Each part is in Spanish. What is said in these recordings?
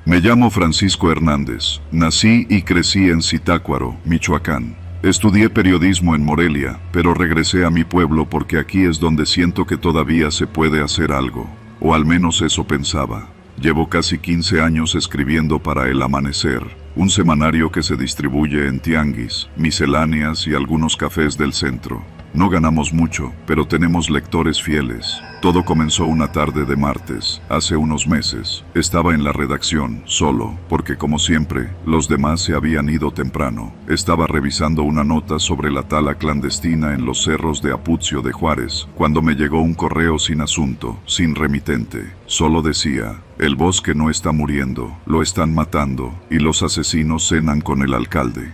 Me llamo Francisco Hernández. Nací y crecí en Zitácuaro, Michoacán. Estudié periodismo en Morelia, pero regresé a mi pueblo porque aquí es donde siento que todavía se puede hacer algo. O al menos eso pensaba. Llevo casi 15 años escribiendo para El Amanecer, un semanario que se distribuye en tianguis, misceláneas y algunos cafés del centro. No ganamos mucho, pero tenemos lectores fieles. Todo comenzó una tarde de martes, hace unos meses. Estaba en la redacción, solo, porque como siempre, los demás se habían ido temprano. Estaba revisando una nota sobre la tala clandestina en los cerros de Apucio de Juárez, cuando me llegó un correo sin asunto, sin remitente. Solo decía: el bosque no está muriendo, lo están matando, y los asesinos cenan con el alcalde.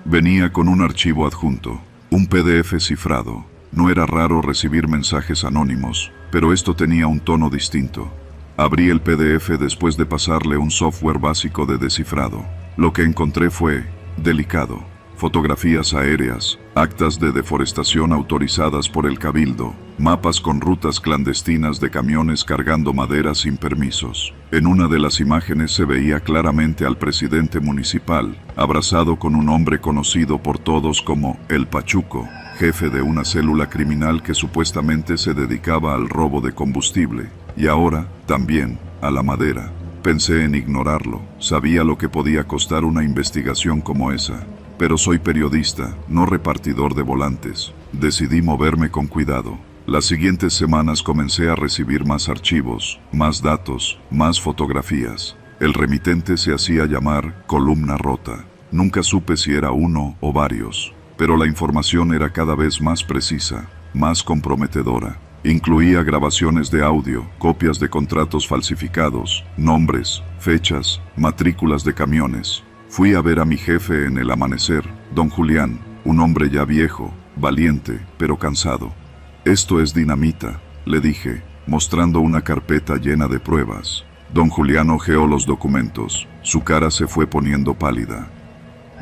Venía con un archivo adjunto. Un PDF cifrado. No era raro recibir mensajes anónimos, pero esto tenía un tono distinto. Abrí el PDF después de pasarle un software básico de descifrado. Lo que encontré fue delicado. Fotografías aéreas, actas de deforestación autorizadas por el Cabildo, mapas con rutas clandestinas de camiones cargando madera sin permisos. En una de las imágenes se veía claramente al presidente municipal, abrazado con un hombre conocido por todos como El Pachuco, jefe de una célula criminal que supuestamente se dedicaba al robo de combustible, y ahora, también, a la madera. Pensé en ignorarlo, sabía lo que podía costar una investigación como esa. Pero soy periodista, no repartidor de volantes. Decidí moverme con cuidado. Las siguientes semanas comencé a recibir más archivos, más datos, más fotografías. El remitente se hacía llamar Columna Rota. Nunca supe si era uno o varios, pero la información era cada vez más precisa, más comprometedora. Incluía grabaciones de audio, copias de contratos falsificados, nombres, fechas, matrículas de camiones. Fui a ver a mi jefe en El Amanecer, don Julián, un hombre ya viejo, valiente, pero cansado. Esto es dinamita, le dije, mostrando una carpeta llena de pruebas. Don Julián hojeó los documentos, su cara se fue poniendo pálida.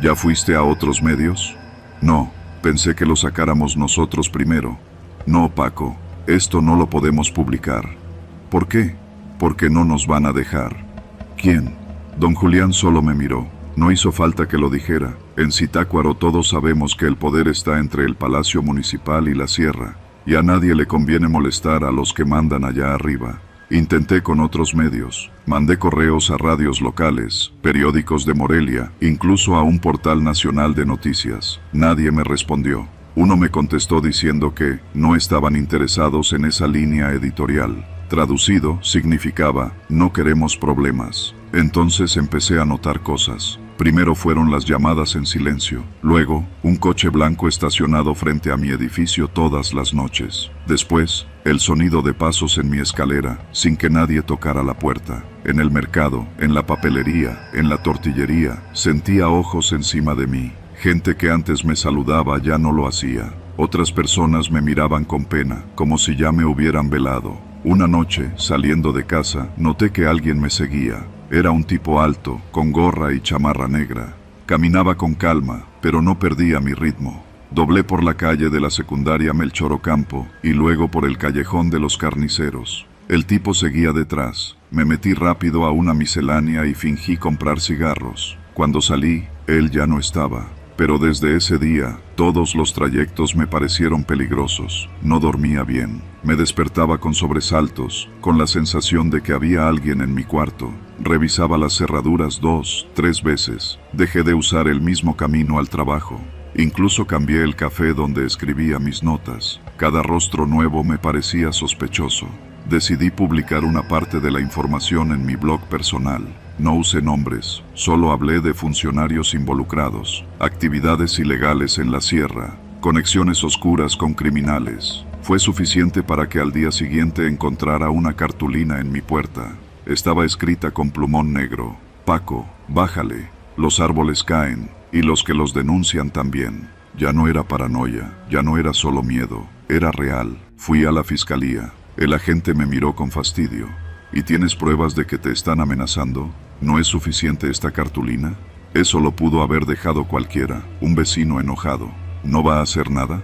¿Ya fuiste a otros medios? No, pensé que lo sacáramos nosotros primero. No, Paco, esto no lo podemos publicar. ¿Por qué? Porque no nos van a dejar. ¿Quién? Don Julián solo me miró. No hizo falta que lo dijera. En Zitácuaro todos sabemos que el poder está entre el Palacio Municipal y la Sierra, y a nadie le conviene molestar a los que mandan allá arriba. Intenté con otros medios. Mandé correos a radios locales, periódicos de Morelia, incluso a un portal nacional de noticias. Nadie me respondió. Uno me contestó diciendo que no estaban interesados en esa línea editorial. Traducido, significaba: no queremos problemas. Entonces empecé a notar cosas. Primero fueron las llamadas en silencio. Luego, un coche blanco estacionado frente a mi edificio todas las noches. Después, el sonido de pasos en mi escalera, sin que nadie tocara la puerta. En el mercado, en la papelería, en la tortillería, sentía ojos encima de mí. Gente que antes me saludaba ya no lo hacía. Otras personas me miraban con pena, como si ya me hubieran velado. Una noche, saliendo de casa, noté que alguien me seguía. Era un tipo alto, con gorra y chamarra negra. Caminaba con calma, pero no perdía mi ritmo. Doblé por la calle de la secundaria Melchor Ocampo y luego por el callejón de los carniceros. El tipo seguía detrás. Me metí rápido a una miscelánea y fingí comprar cigarros. Cuando salí, él ya no estaba. Pero desde ese día, todos los trayectos me parecieron peligrosos. No dormía bien. Me despertaba con sobresaltos, con la sensación de que había alguien en mi cuarto. Revisaba las cerraduras 2, 3 veces. Dejé de usar el mismo camino al trabajo. Incluso cambié el café donde escribía mis notas. Cada rostro nuevo me parecía sospechoso. Decidí publicar una parte de la información en mi blog personal. No usé nombres, solo hablé de funcionarios involucrados, actividades ilegales en la sierra, conexiones oscuras con criminales. Fue suficiente para que al día siguiente encontrara una cartulina en mi puerta. Estaba escrita con plumón negro: Paco, bájale, los árboles caen, y los que los denuncian también. Ya no era paranoia, ya no era solo miedo, era real. Fui a la fiscalía. El agente me miró con fastidio. ¿Y tienes pruebas de que te están amenazando? ¿No es suficiente esta cartulina? Eso lo pudo haber dejado cualquiera, un vecino enojado. ¿No va a hacer nada?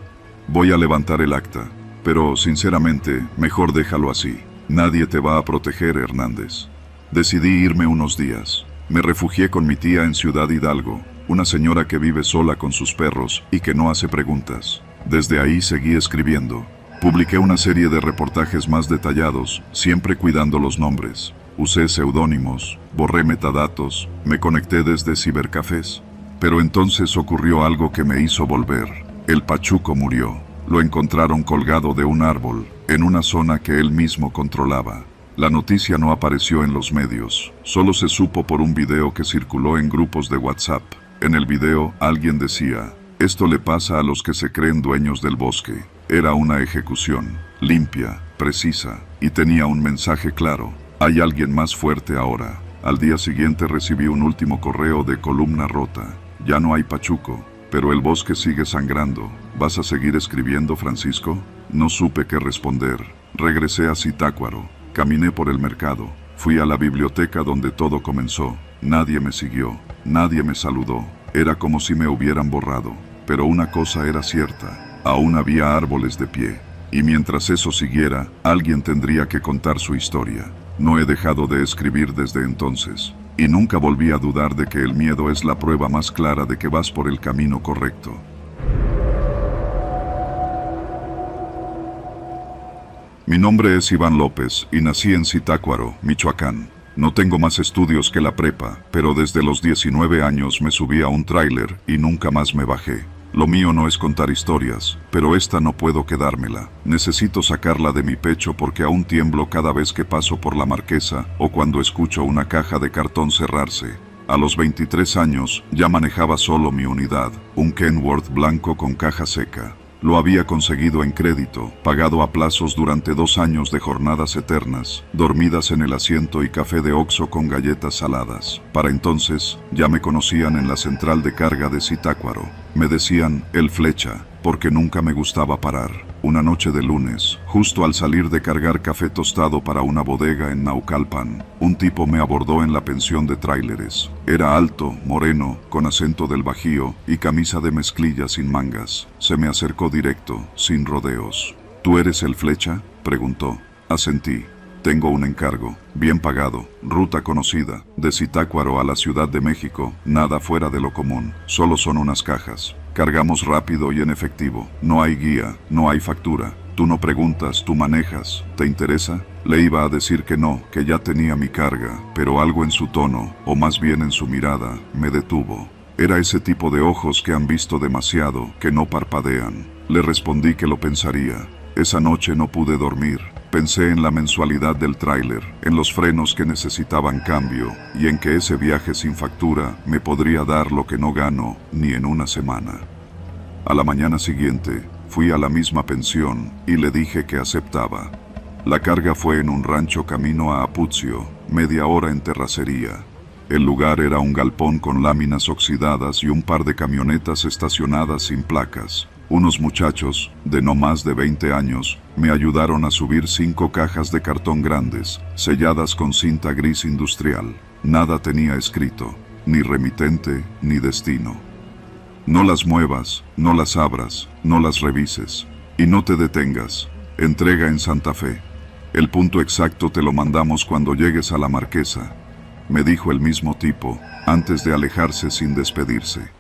Voy a levantar el acta, pero sinceramente, mejor déjalo así. Nadie te va a proteger, Hernández. Decidí irme unos días. Me refugié con mi tía en Ciudad Hidalgo, una señora que vive sola con sus perros y que no hace preguntas. Desde ahí seguí escribiendo. Publiqué una serie de reportajes más detallados, siempre cuidando los nombres. Usé seudónimos, borré metadatos, me conecté desde cibercafés. Pero entonces ocurrió algo que me hizo volver. El pachuco murió. Lo encontraron colgado de un árbol, en una zona que él mismo controlaba. La noticia no apareció en los medios, solo se supo por un video que circuló en grupos de WhatsApp. En el video, alguien decía: esto le pasa a los que se creen dueños del bosque. Era una ejecución, limpia, precisa, y tenía un mensaje claro: hay alguien más fuerte ahora. Al día siguiente recibí un último correo de columna rota: ya no hay pachuco, pero el bosque sigue sangrando. ¿Vas a seguir escribiendo, Francisco? No supe qué responder. Regresé a Zitácuaro. Caminé por el mercado. Fui a la biblioteca donde todo comenzó. Nadie me siguió. Nadie me saludó. Era como si me hubieran borrado. Pero una cosa era cierta: aún había árboles de pie. Y mientras eso siguiera, alguien tendría que contar su historia. No he dejado de escribir desde entonces. Y nunca volví a dudar de que el miedo es la prueba más clara de que vas por el camino correcto. Mi nombre es Iván López y nací en Zitácuaro, Michoacán. No tengo más estudios que la prepa, pero desde los 19 años me subí a un tráiler y nunca más me bajé. Lo mío no es contar historias, pero esta no puedo quedármela. Necesito sacarla de mi pecho porque aún tiemblo cada vez que paso por la Marquesa o cuando escucho una caja de cartón cerrarse. A los 23 años ya manejaba solo mi unidad, un Kenworth blanco con caja seca. Lo había conseguido en crédito, pagado a plazos durante 2 años de jornadas eternas, dormidas en el asiento y café de Oxxo con galletas saladas. Para entonces, ya me conocían en la central de carga de Zitácuaro. Me decían el Flecha, porque nunca me gustaba parar. Una noche de lunes, justo al salir de cargar café tostado para una bodega en Naucalpan, un tipo me abordó en la pensión de tráileres. Era alto, moreno, con acento del Bajío y camisa de mezclilla sin mangas. Se me acercó directo, sin rodeos. ¿Tú eres el Flecha?, preguntó. Asentí. Tengo un encargo, bien pagado, ruta conocida, de Zitácuaro a la Ciudad de México, nada fuera de lo común, solo son unas cajas. Cargamos rápido y en efectivo, no hay guía, no hay factura. Tú no preguntas, tú manejas. ¿Te interesa? Le iba a decir que no, que ya tenía mi carga, pero algo en su tono, o más bien en su mirada, me detuvo. Era ese tipo de ojos que han visto demasiado, que no parpadean. Le respondí que lo pensaría. Esa noche no pude dormir. Pensé en la mensualidad del tráiler, en los frenos que necesitaban cambio, y en que ese viaje sin factura me podría dar lo que no gano ni en una semana. A la mañana siguiente, fui a la misma pensión y le dije que aceptaba. La carga fue en un rancho camino a Apuzio, media hora en terracería. El lugar era un galpón con láminas oxidadas y un par de camionetas estacionadas sin placas. Unos muchachos, de no más de 20 años, me ayudaron a subir 5 cajas de cartón grandes, selladas con cinta gris industrial. Nada tenía escrito, ni remitente, ni destino. No las muevas, no las abras, no las revises. Y no te detengas. Entrega en Santa Fe. El punto exacto te lo mandamos cuando llegues a la Marquesa, me dijo el mismo tipo, antes de alejarse sin despedirse.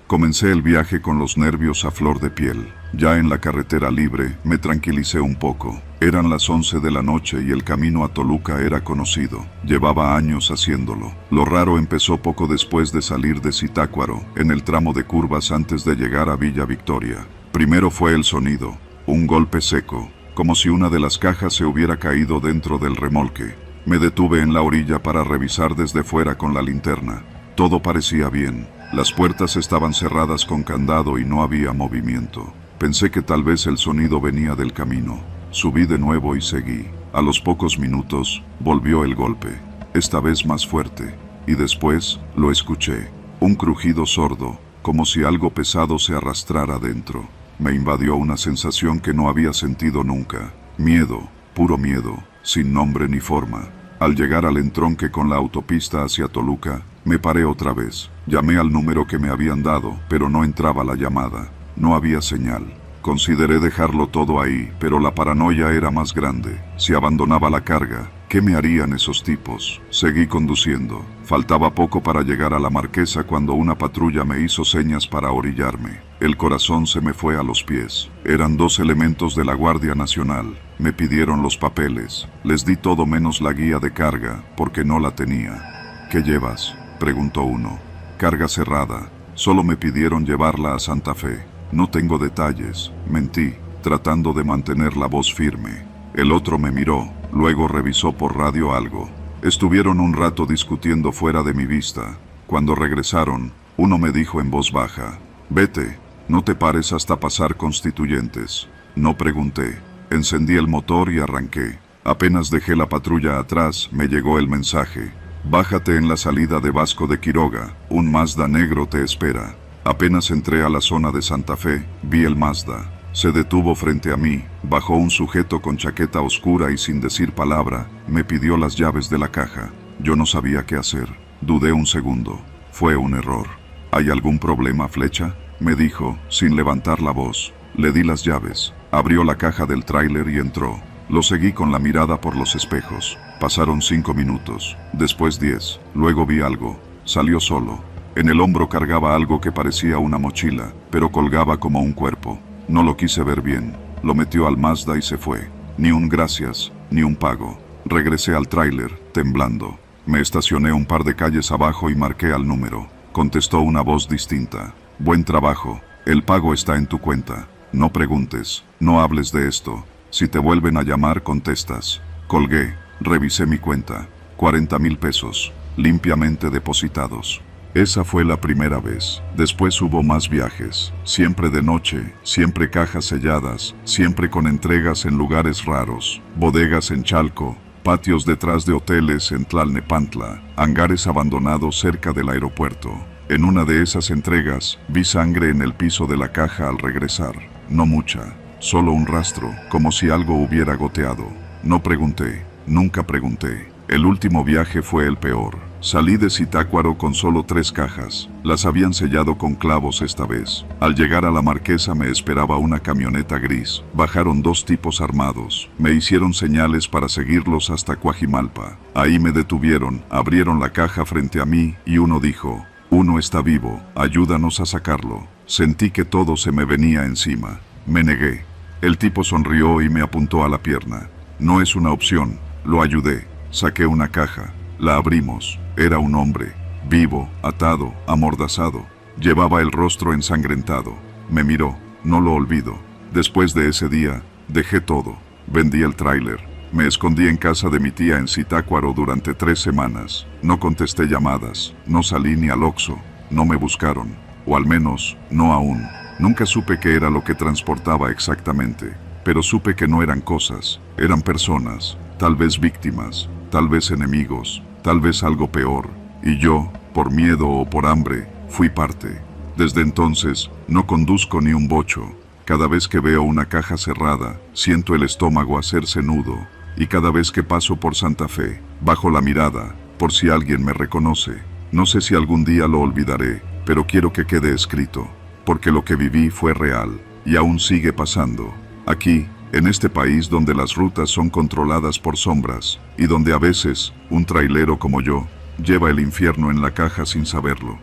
Comencé el viaje con los nervios a flor de piel. Ya en la carretera libre, me tranquilicé un poco. Eran las 11 de la noche y el camino a Toluca era conocido. Llevaba años haciéndolo. Lo raro empezó poco después de salir de Zitácuaro, en el tramo de curvas antes de llegar a Villa Victoria. Primero fue el sonido, un golpe seco, como si una de las cajas se hubiera caído dentro del remolque. Me detuve en la orilla para revisar desde fuera con la linterna. Todo parecía bien. Las puertas estaban cerradas con candado y no había movimiento. Pensé que tal vez el sonido venía del camino. Subí de nuevo y seguí. A los pocos minutos, volvió el golpe, esta vez más fuerte, y después lo escuché. Un crujido sordo, como si algo pesado se arrastrara dentro. Me invadió una sensación que no había sentido nunca. Miedo, puro miedo, sin nombre ni forma. Al llegar al entronque con la autopista hacia Toluca, me paré otra vez. Llamé al número que me habían dado, pero no entraba la llamada. No había señal. Consideré dejarlo todo ahí, pero la paranoia era más grande. Si abandonaba la carga, ¿Qué me harían esos tipos? Seguí conduciendo. Faltaba poco para llegar a la Marquesa cuando una patrulla me hizo señas para orillarme. El corazón se me fue a los pies. Eran 2 elementos de la Guardia Nacional. Me pidieron los papeles. Les di todo menos la guía de carga, porque no la tenía. ¿Qué llevas?, preguntó uno. Carga cerrada. Solo me pidieron llevarla a Santa Fe. No tengo detalles. Mentí, tratando de mantener la voz firme. El otro me miró, luego revisó por radio algo. Estuvieron un rato discutiendo fuera de mi vista. Cuando regresaron, uno me dijo en voz baja: «Vete, no te pares hasta pasar Constituyentes». No pregunté. Encendí el motor y arranqué. Apenas dejé la patrulla atrás, me llegó el mensaje: «Bájate en la salida de Vasco de Quiroga, un Mazda negro te espera». Apenas entré a la zona de Santa Fe, vi el Mazda. Se detuvo frente a mí, bajó un sujeto con chaqueta oscura y sin decir palabra, me pidió las llaves de la caja. Yo no sabía qué hacer. Dudé un segundo. Fue un error. ¿Hay algún problema, Flecha?, me dijo, sin levantar la voz. Le di las llaves. Abrió la caja del tráiler y entró. Lo seguí con la mirada por los espejos. Pasaron 5 minutos, después 10. Luego vi algo. Salió solo. En el hombro cargaba algo que parecía una mochila, pero colgaba como un cuerpo. No lo quise ver bien. Lo metió al Mazda y se fue. Ni un gracias, ni un pago. Regresé al tráiler, temblando. Me estacioné un par de calles abajo y marqué al número. Contestó una voz distinta: «Buen trabajo. El pago está en tu cuenta. No preguntes, no hables de esto. Si te vuelven a llamar, contestas». Colgué. Revisé mi cuenta. 40,000 pesos, limpiamente depositados. Esa fue la primera vez. Después hubo más viajes, siempre de noche, siempre cajas selladas, siempre con entregas en lugares raros, bodegas en Chalco, patios detrás de hoteles en Tlalnepantla, hangares abandonados cerca del aeropuerto. En una de esas entregas, vi sangre en el piso de la caja al regresar. No mucha, solo un rastro, como si algo hubiera goteado. No pregunté, nunca pregunté. El último viaje fue el peor. Salí de Zitácuaro con solo 3 cajas. Las habían sellado con clavos esta vez. Al llegar a la Marquesa me esperaba una camioneta gris. Bajaron 2 tipos armados. Me hicieron señales para seguirlos hasta Coajimalpa. Ahí me detuvieron, abrieron la caja frente a mí y uno dijo: «Uno está vivo, ayúdanos a sacarlo». Sentí que todo se me venía encima. Me negué. El tipo sonrió y me apuntó a la pierna. «No es una opción». Lo ayudé. Saqué una caja. La abrimos. Era un hombre, vivo, atado, amordazado. Llevaba el rostro ensangrentado. Me miró. No lo olvido. Después de ese día, dejé todo. Vendí el tráiler. Me escondí en casa de mi tía en Zitácuaro durante 3 semanas. No contesté llamadas. No salí ni al Oxxo. No me buscaron. O al menos, no aún. Nunca supe qué era lo que transportaba exactamente. Pero supe que no eran cosas. Eran personas. Tal vez víctimas. Tal vez enemigos. Tal vez algo peor, y yo, por miedo o por hambre, fui parte. Desde entonces, no conduzco ni un bocho. Cada vez que veo una caja cerrada, siento el estómago hacerse nudo, y cada vez que paso por Santa Fe, bajo la mirada, por si alguien me reconoce. No sé si algún día lo olvidaré, pero quiero que quede escrito, porque lo que viví fue real, y aún sigue pasando. Aquí, en este país donde las rutas son controladas por sombras, y donde a veces, un trailero como yo, lleva el infierno en la caja sin saberlo.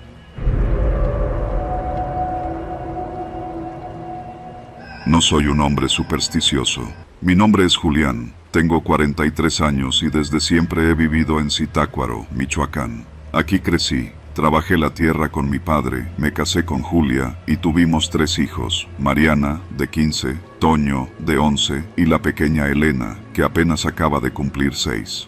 No soy un hombre supersticioso. Mi nombre es Julián, tengo 43 años y desde siempre he vivido en Zitácuaro, Michoacán. Aquí crecí. Trabajé la tierra con mi padre, me casé con Julia y tuvimos 3 hijos, Mariana, de 15, Toño, de 11, y la pequeña Elena, que apenas acaba de cumplir 6.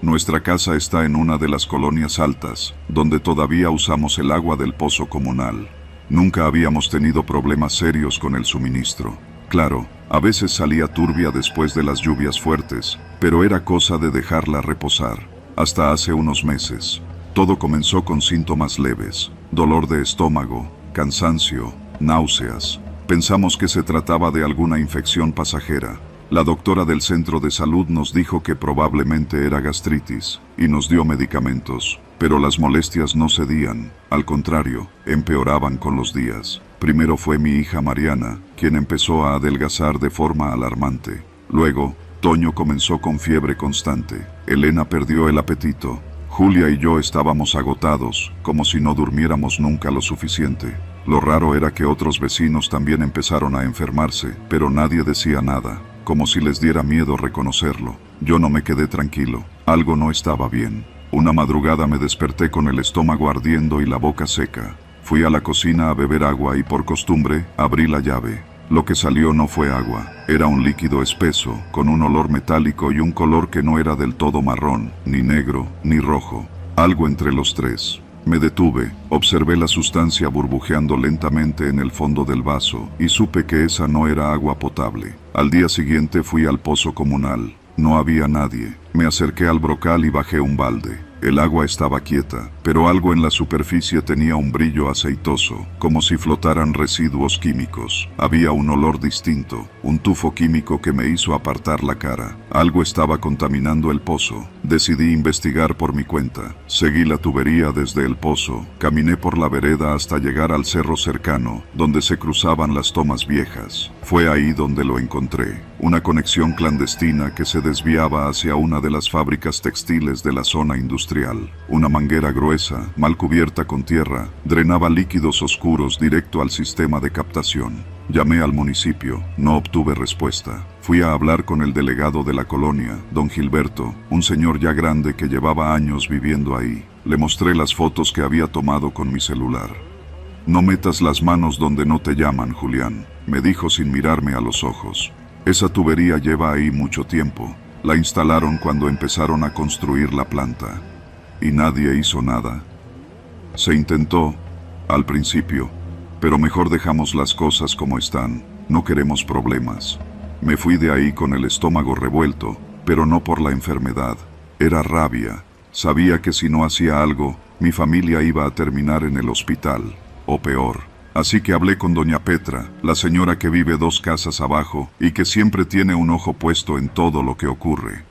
Nuestra casa está en una de las colonias altas, donde todavía usamos el agua del pozo comunal. Nunca habíamos tenido problemas serios con el suministro. Claro, a veces salía turbia después de las lluvias fuertes, pero era cosa de dejarla reposar. Hasta hace unos meses. Todo comenzó con síntomas leves, dolor de estómago, cansancio, náuseas. Pensamos que se trataba de alguna infección pasajera. La doctora del centro de salud nos dijo que probablemente era gastritis, y nos dio medicamentos, pero las molestias no cedían, al contrario, empeoraban con los días. Primero fue mi hija Mariana, quien empezó a adelgazar de forma alarmante. Luego, Toño comenzó con fiebre constante. Elena perdió el apetito. Julia y yo estábamos agotados, como si no durmiéramos nunca lo suficiente. Lo raro era que otros vecinos también empezaron a enfermarse, pero nadie decía nada, como si les diera miedo reconocerlo. Yo no me quedé tranquilo. Algo no estaba bien. Una madrugada me desperté con el estómago ardiendo y la boca seca. Fui a la cocina a beber agua y por costumbre abrí la llave. Lo que salió no fue agua, era un líquido espeso, con un olor metálico y un color que no era del todo marrón, ni negro, ni rojo. Algo entre los tres. Me detuve, observé la sustancia burbujeando lentamente en el fondo del vaso y supe que esa no era agua potable. Al día siguiente fui al pozo comunal. No había nadie. Me acerqué al brocal y bajé un balde. El agua estaba quieta, pero algo en la superficie tenía un brillo aceitoso, como si flotaran residuos químicos. Había un olor distinto, un tufo químico que me hizo apartar la cara. Algo estaba contaminando el pozo. Decidí investigar por mi cuenta. Seguí la tubería desde el pozo, caminé por la vereda hasta llegar al cerro cercano, donde se cruzaban las tomas viejas. Fue ahí donde lo encontré. Una conexión clandestina que se desviaba hacia una de las fábricas textiles de la zona industrial. Una manguera gruesa, mal cubierta con tierra, drenaba líquidos oscuros directo al sistema de captación. Llamé al municipio, no obtuve respuesta. Fui a hablar con el delegado de la colonia, don Gilberto, un señor ya grande que llevaba años viviendo ahí. Le mostré las fotos que había tomado con mi celular. No metas las manos donde no te llaman, Julián, me dijo sin mirarme a los ojos. Esa tubería lleva ahí mucho tiempo. La instalaron cuando empezaron a construir la planta. Y nadie hizo nada. Se intentó, al principio, pero mejor dejamos las cosas como están, no queremos problemas. Me fui de ahí con el estómago revuelto, pero no por la enfermedad, era rabia. Sabía que si no hacía algo, mi familia iba a terminar en el hospital, o peor. Así que hablé con doña Petra, la señora que vive 2 casas abajo y que siempre tiene un ojo puesto en todo lo que ocurre.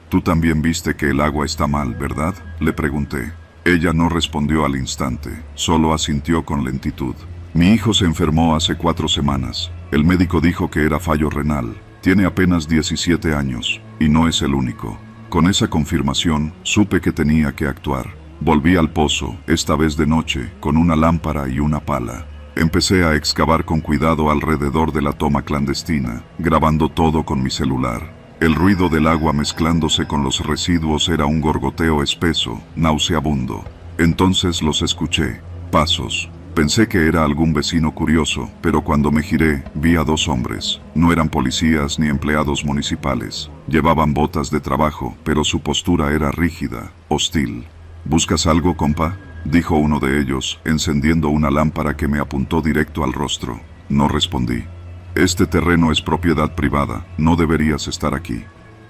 Tú también viste que el agua está mal, ¿verdad?, le pregunté. Ella no respondió al instante, solo asintió con lentitud. Mi hijo se enfermó hace 4 semanas. El médico dijo que era fallo renal. Tiene apenas 17 años, y no es el único. Con esa confirmación, supe que tenía que actuar. Volví al pozo, esta vez de noche, con una lámpara y una pala. Empecé a excavar con cuidado alrededor de la toma clandestina, grabando todo con mi celular. El ruido del agua mezclándose con los residuos era un gorgoteo espeso, nauseabundo. Entonces los escuché. Pasos. Pensé que era algún vecino curioso, pero cuando me giré, vi a 2 hombres. No eran policías ni empleados municipales. Llevaban botas de trabajo, pero su postura era rígida, hostil. ¿Buscas algo, compa?, dijo uno de ellos, encendiendo una lámpara que me apuntó directo al rostro. No respondí. Este terreno es propiedad privada, no deberías estar aquí.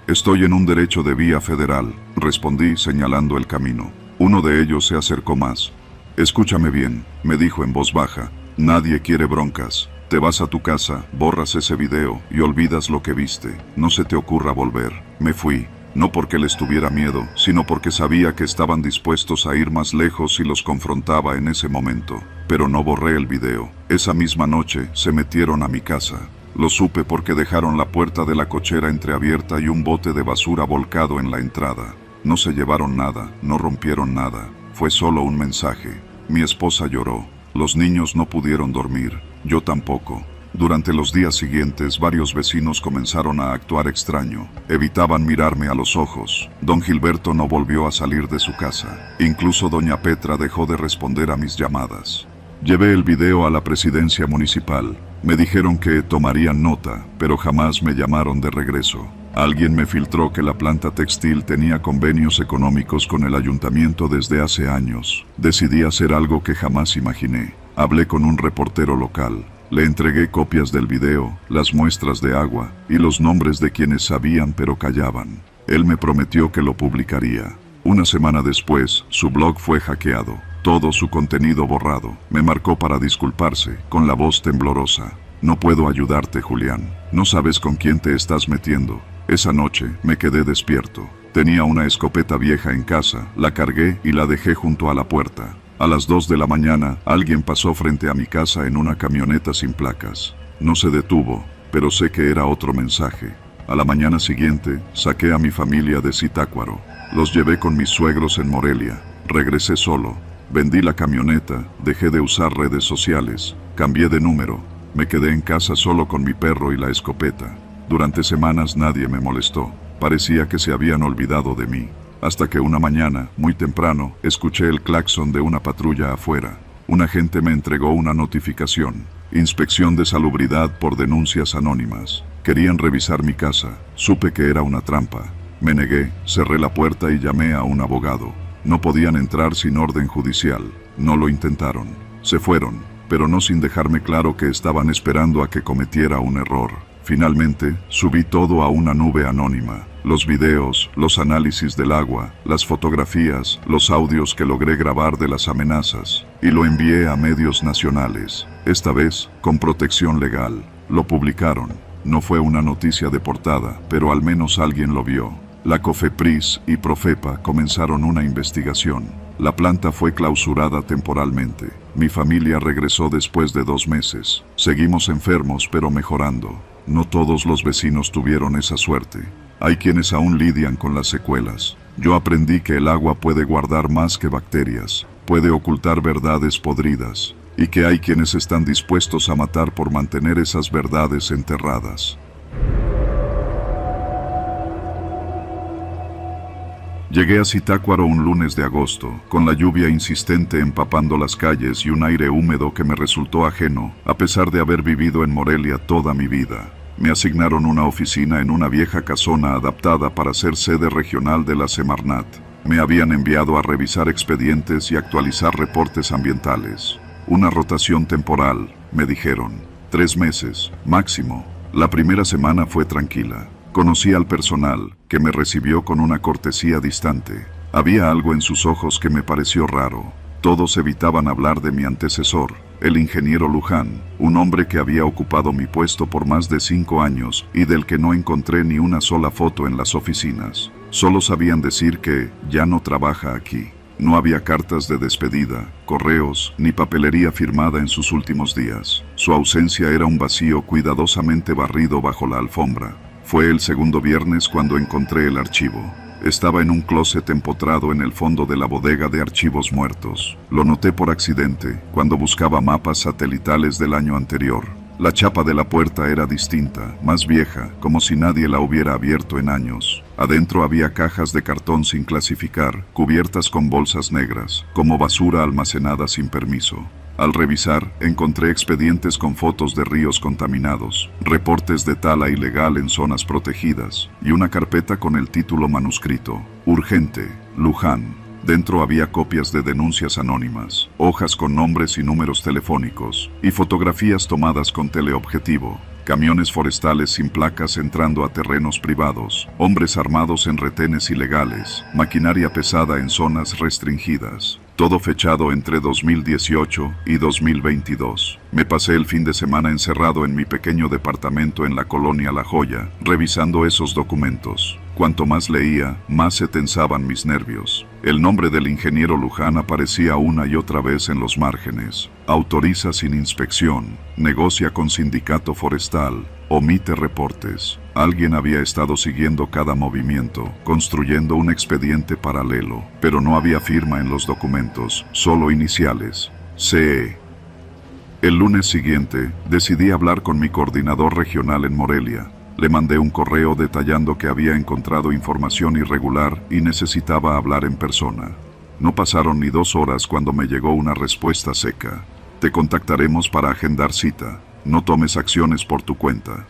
Estoy en un derecho de vía federal, respondí señalando el camino. Uno de ellos se acercó más. Escúchame bien, me dijo en voz baja. Nadie quiere broncas. Te vas a tu casa, borras ese video y olvidas lo que viste. No se te ocurra volver. Me fui. No porque les tuviera miedo, sino porque sabía que estaban dispuestos a ir más lejos si los confrontaba en ese momento. Pero no borré el video. Esa misma noche se metieron a mi casa. Lo supe porque dejaron la puerta de la cochera entreabierta y un bote de basura volcado en la entrada. No se llevaron nada, no rompieron nada. Fue solo un mensaje. Mi esposa lloró. Los niños no pudieron dormir. Yo tampoco. Durante los días siguientes, varios vecinos comenzaron a actuar extraño. Evitaban mirarme a los ojos. Don Gilberto no volvió a salir de su casa. Incluso doña Petra dejó de responder a mis llamadas. Llevé el video a la presidencia municipal. Me dijeron que tomarían nota, pero jamás me llamaron de regreso. Alguien me filtró que la planta textil tenía convenios económicos con el ayuntamiento desde hace años. Decidí hacer algo que jamás imaginé. Hablé con un reportero local. Le entregué copias del video, las muestras de agua y los nombres de quienes sabían pero callaban. Él me prometió que lo publicaría. Una semana después, su blog fue hackeado. Todo su contenido borrado. Me marcó para disculparse, con la voz temblorosa. No puedo ayudarte, Julián. No sabes con quién te estás metiendo. Esa noche me quedé despierto. Tenía una escopeta vieja en casa, la cargué y la dejé junto a la puerta. A las 2 de la mañana, alguien pasó frente a mi casa en una camioneta sin placas. No se detuvo, pero sé que era otro mensaje. A la mañana siguiente, saqué a mi familia de Zitácuaro. Los llevé con mis suegros en Morelia. Regresé solo. Vendí la camioneta, dejé de usar redes sociales, cambié de número. Me quedé en casa solo con mi perro y la escopeta. Durante semanas nadie me molestó. Parecía que se habían olvidado de mí. Hasta que una mañana, muy temprano, escuché el claxon de una patrulla afuera. Un agente me entregó una notificación. Inspección de salubridad por denuncias anónimas. Querían revisar mi casa. Supe que era una trampa. Me negué, cerré la puerta y llamé a un abogado. No podían entrar sin orden judicial. No lo intentaron. Se fueron, pero no sin dejarme claro que estaban esperando a que cometiera un error. Finalmente, subí todo a una nube anónima. Los videos, los análisis del agua, las fotografías, los audios que logré grabar de las amenazas, y lo envié a medios nacionales. Esta vez, con protección legal. Lo publicaron. No fue una noticia de portada, pero al menos alguien lo vio. La COFEPRIS y Profepa comenzaron una investigación. La planta fue clausurada temporalmente. Mi familia regresó después de 2 meses. Seguimos enfermos, pero mejorando. No todos los vecinos tuvieron esa suerte. Hay quienes aún lidian con las secuelas. Yo aprendí que el agua puede guardar más que bacterias, puede ocultar verdades podridas, y que hay quienes están dispuestos a matar por mantener esas verdades enterradas. Llegué a Zitácuaro un lunes de agosto, con la lluvia insistente empapando las calles y un aire húmedo que me resultó ajeno, a pesar de haber vivido en Morelia toda mi vida. Me asignaron una oficina en una vieja casona adaptada para ser sede regional de la Semarnat. Me habían enviado a revisar expedientes y actualizar reportes ambientales. Una rotación temporal, me dijeron. 3 meses, máximo. La primera semana fue tranquila. Conocí al personal, que me recibió con una cortesía distante. Había algo en sus ojos que me pareció raro. Todos evitaban hablar de mi antecesor, el ingeniero Luján, un hombre que había ocupado mi puesto por más de 5 años y del que no encontré ni una sola foto en las oficinas. Solo sabían decir que ya no trabaja aquí. No había cartas de despedida, correos, ni papelería firmada en sus últimos días. Su ausencia era un vacío cuidadosamente barrido bajo la alfombra. Fue el segundo viernes cuando encontré el archivo. Estaba en un closet empotrado en el fondo de la bodega de archivos muertos. Lo noté por accidente, cuando buscaba mapas satelitales del año anterior. La chapa de la puerta era distinta, más vieja, como si nadie la hubiera abierto en años. Adentro había cajas de cartón sin clasificar, cubiertas con bolsas negras, como basura almacenada sin permiso. Al revisar, encontré expedientes con fotos de ríos contaminados, reportes de tala ilegal en zonas protegidas, y una carpeta con el título manuscrito, Urgente, Luján. Dentro había copias de denuncias anónimas, hojas con nombres y números telefónicos, y fotografías tomadas con teleobjetivo. Camiones forestales sin placas entrando a terrenos privados, hombres armados en retenes ilegales, maquinaria pesada en zonas restringidas. Todo fechado entre 2018 y 2022. Me pasé el fin de semana encerrado en mi pequeño departamento en la colonia La Joya, revisando esos documentos. Cuanto más leía, más se tensaban mis nervios. El nombre del ingeniero Luján aparecía una y otra vez en los márgenes. Autoriza sin inspección, negocia con sindicato forestal, omite reportes. Alguien había estado siguiendo cada movimiento, construyendo un expediente paralelo, pero no había firma en los documentos, solo iniciales. CE. El lunes siguiente, decidí hablar con mi coordinador regional en Morelia. Le mandé un correo detallando que había encontrado información irregular y necesitaba hablar en persona. No pasaron ni 2 horas cuando me llegó una respuesta seca. Te contactaremos para agendar cita. No tomes acciones por tu cuenta.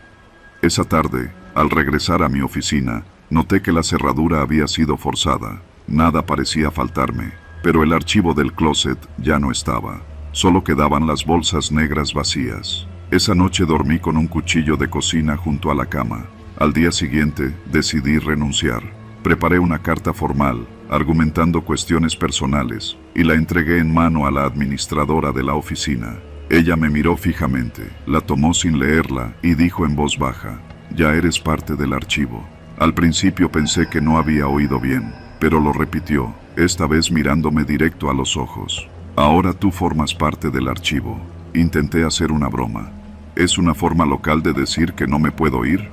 Esa tarde, al regresar a mi oficina, noté que la cerradura había sido forzada. Nada parecía faltarme, pero el archivo del closet ya no estaba. Solo quedaban las bolsas negras vacías. Esa noche dormí con un cuchillo de cocina junto a la cama. Al día siguiente, decidí renunciar. Preparé una carta formal, argumentando cuestiones personales, y la entregué en mano a la administradora de la oficina. Ella me miró fijamente, la tomó sin leerla y dijo en voz baja: «Ya eres parte del archivo». Al principio pensé que no había oído bien, pero lo repitió, esta vez mirándome directo a los ojos. «Ahora tú formas parte del archivo». Intenté hacer una broma. ¿Es una forma local de decir que no me puedo ir?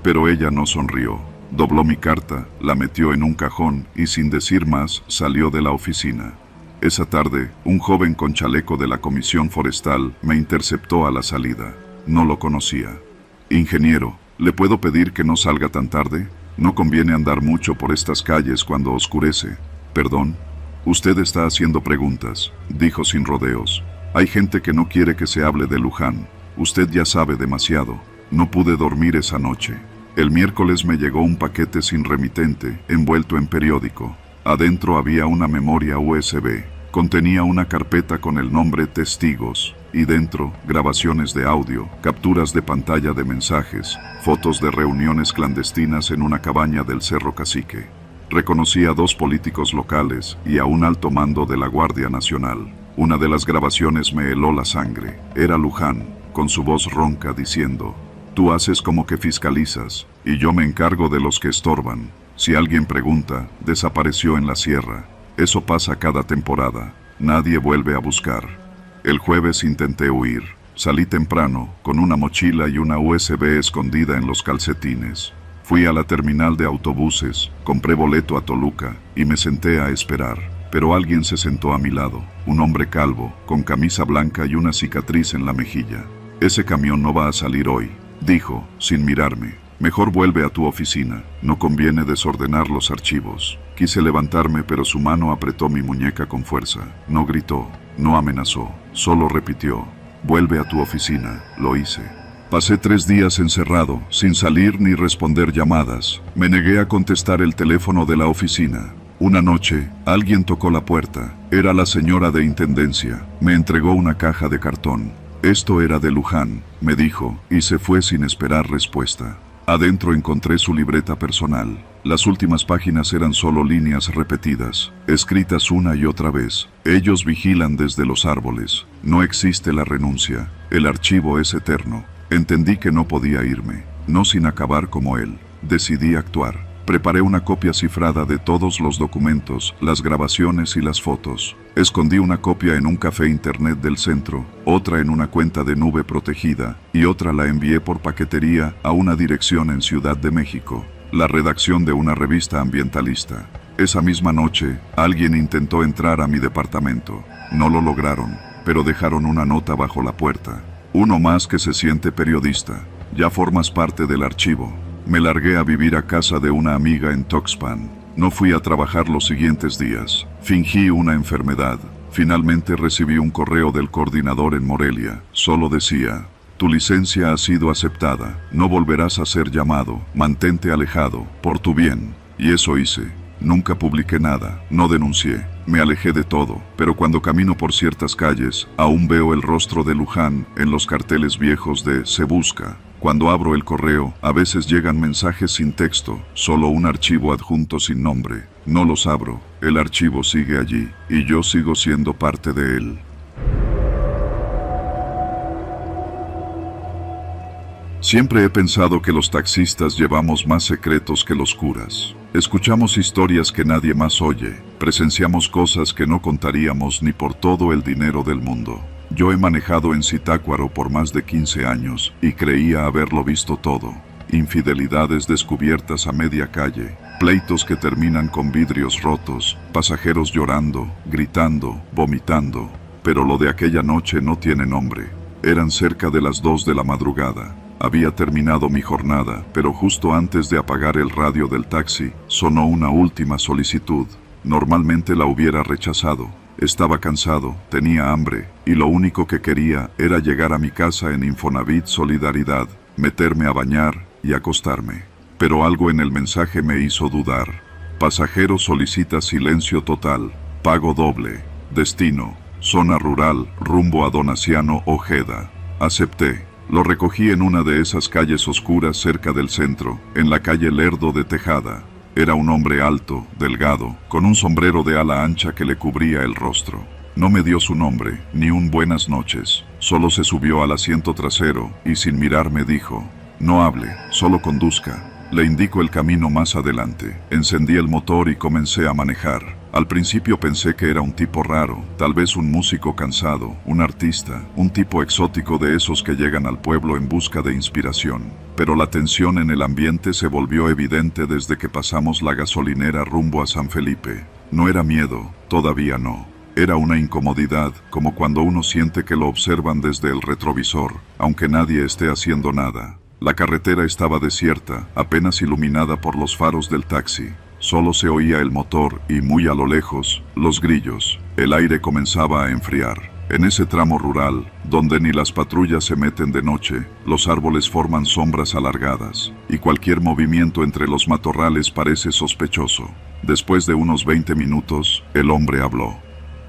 Pero ella no sonrió. Dobló mi carta, la metió en un cajón y sin decir más salió de la oficina. Esa tarde, un joven con chaleco de la Comisión Forestal me interceptó a la salida. No lo conocía. Ingeniero, ¿le puedo pedir que no salga tan tarde? No conviene andar mucho por estas calles cuando oscurece. Perdón. Usted está haciendo preguntas, dijo sin rodeos. Hay gente que no quiere que se hable de Luján. Usted ya sabe demasiado. No pude dormir esa noche. El miércoles me llegó un paquete sin remitente, envuelto en periódico. Adentro había una memoria USB. Contenía una carpeta con el nombre Testigos, y dentro, grabaciones de audio, capturas de pantalla de mensajes, fotos de reuniones clandestinas en una cabaña del Cerro Cacique. Reconocí a 2 políticos locales y a un alto mando de la Guardia Nacional. Una de las grabaciones me heló la sangre. Era Luján, con su voz ronca diciendo: «Tú haces como que fiscalizas, y yo me encargo de los que estorban. Si alguien pregunta, desapareció en la sierra. Eso pasa cada temporada. Nadie vuelve a buscar». El jueves intenté huir. Salí temprano, con una mochila y una USB escondida en los calcetines. Fui a la terminal de autobuses, compré boleto a Toluca y me senté a esperar. Pero alguien se sentó a mi lado, un hombre calvo, con camisa blanca y una cicatriz en la mejilla. «Ese camión no va a salir hoy», dijo, sin mirarme. «Mejor vuelve a tu oficina, no conviene desordenar los archivos». Quise levantarme, pero su mano apretó mi muñeca con fuerza. No gritó, no amenazó, solo repitió: «Vuelve a tu oficina». Lo hice. Pasé 3 días encerrado, sin salir ni responder llamadas. Me negué a contestar el teléfono de la oficina. Una noche, alguien tocó la puerta. Era la señora de Intendencia. Me entregó una caja de cartón. «Esto era de Luján», me dijo, y se fue sin esperar respuesta. Adentro encontré su libreta personal. Las últimas páginas eran solo líneas repetidas, escritas una y otra vez. «Ellos vigilan desde los árboles. No existe la renuncia. El archivo es eterno». Entendí que no podía irme, no sin acabar como él. Decidí actuar. Preparé una copia cifrada de todos los documentos, las grabaciones y las fotos. Escondí una copia en un café internet del centro, otra en una cuenta de nube protegida, y otra la envié por paquetería a una dirección en Ciudad de México, la redacción de una revista ambientalista. Esa misma noche, alguien intentó entrar a mi departamento. No lo lograron, pero dejaron una nota bajo la puerta. «Uno más que se siente periodista. Ya formas parte del archivo». Me largué a vivir a casa de una amiga en Tuxpan. No fui a trabajar los siguientes días. Fingí una enfermedad. Finalmente recibí un correo del coordinador en Morelia. Solo decía: «Tu licencia ha sido aceptada. No volverás a ser llamado. Mantente alejado, por tu bien». Y eso hice. Nunca publiqué nada, no denuncié, me alejé de todo, pero cuando camino por ciertas calles, aún veo el rostro de Luján en los carteles viejos de «Se busca». Cuando abro el correo, a veces llegan mensajes sin texto, solo un archivo adjunto sin nombre. No los abro, el archivo sigue allí, y yo sigo siendo parte de él. Siempre he pensado que los taxistas llevamos más secretos que los curas. Escuchamos historias que nadie más oye, presenciamos cosas que no contaríamos ni por todo el dinero del mundo. Yo he manejado en Zitácuaro por más de 15 años y creía haberlo visto todo. Infidelidades descubiertas a media calle, pleitos que terminan con vidrios rotos, pasajeros llorando, gritando, vomitando. Pero lo de aquella noche no tiene nombre. Eran cerca de las 2 de la madrugada. Había terminado mi jornada, pero justo antes de apagar el radio del taxi, sonó una última solicitud. Normalmente la hubiera rechazado. Estaba cansado, tenía hambre, y lo único que quería era llegar a mi casa en Infonavit Solidaridad, meterme a bañar y acostarme. Pero algo en el mensaje me hizo dudar. Pasajero solicita silencio total, pago doble, destino, zona rural, rumbo a Donaciano Ojeda. Acepté. Lo recogí en una de esas calles oscuras cerca del centro, en la calle Lerdo de Tejada. Era un hombre alto, delgado, con un sombrero de ala ancha que le cubría el rostro. No me dio su nombre, ni un buenas noches. Solo se subió al asiento trasero y sin mirarme dijo: «No hable, solo conduzca». Le indico el camino más adelante. Encendí el motor y comencé a manejar. Al principio pensé que era un tipo raro, tal vez un músico cansado, un artista, un tipo exótico de esos que llegan al pueblo en busca de inspiración. Pero la tensión en el ambiente se volvió evidente desde que pasamos la gasolinera rumbo a San Felipe. No era miedo, todavía no. Era una incomodidad, como cuando uno siente que lo observan desde el retrovisor, aunque nadie esté haciendo nada. La carretera estaba desierta, apenas iluminada por los faros del taxi. Solo se oía el motor y, muy a lo lejos, los grillos. El aire comenzaba a enfriar. En ese tramo rural, donde ni las patrullas se meten de noche, los árboles forman sombras alargadas, y cualquier movimiento entre los matorrales parece sospechoso. Después de unos 20 minutos, el hombre habló.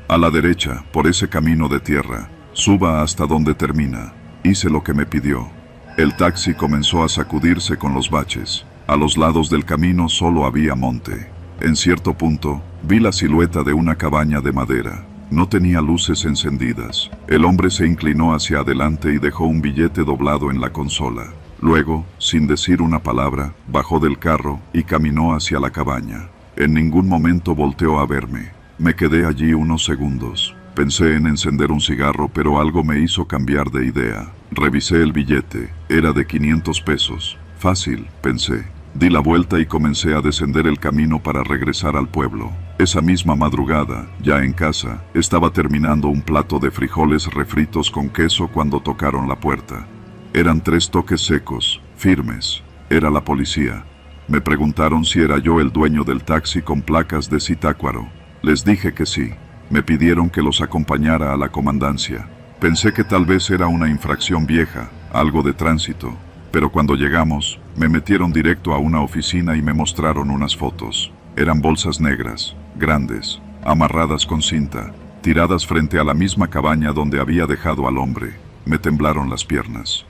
A la derecha, por ese camino de tierra, suba hasta donde termina. Hice lo que me pidió. El taxi comenzó a sacudirse con los baches. A los lados del camino solo había monte. En cierto punto, vi la silueta de una cabaña de madera. No tenía luces encendidas. El hombre se inclinó hacia adelante y dejó un billete doblado en la consola. Luego, sin decir una palabra, bajó del carro y caminó hacia la cabaña. En ningún momento volteó a verme. Me quedé allí unos segundos. Pensé en encender un cigarro, pero algo me hizo cambiar de idea. Revisé el billete. Era de 500 pesos. Fácil, pensé. Di la vuelta y comencé a descender el camino para regresar al pueblo. Esa misma madrugada, ya en casa, estaba terminando un plato de frijoles refritos con queso cuando tocaron la puerta. Eran 3 toques secos, firmes. Era la policía. Me preguntaron si era yo el dueño del taxi con placas de Zitácuaro. Les dije que sí. Me pidieron que los acompañara a la comandancia. Pensé que tal vez era una infracción vieja, algo de tránsito. Pero cuando llegamos, me metieron directo a una oficina y me mostraron unas fotos. Eran bolsas negras, grandes, amarradas con cinta, tiradas frente a la misma cabaña donde había dejado al hombre. Me temblaron las piernas.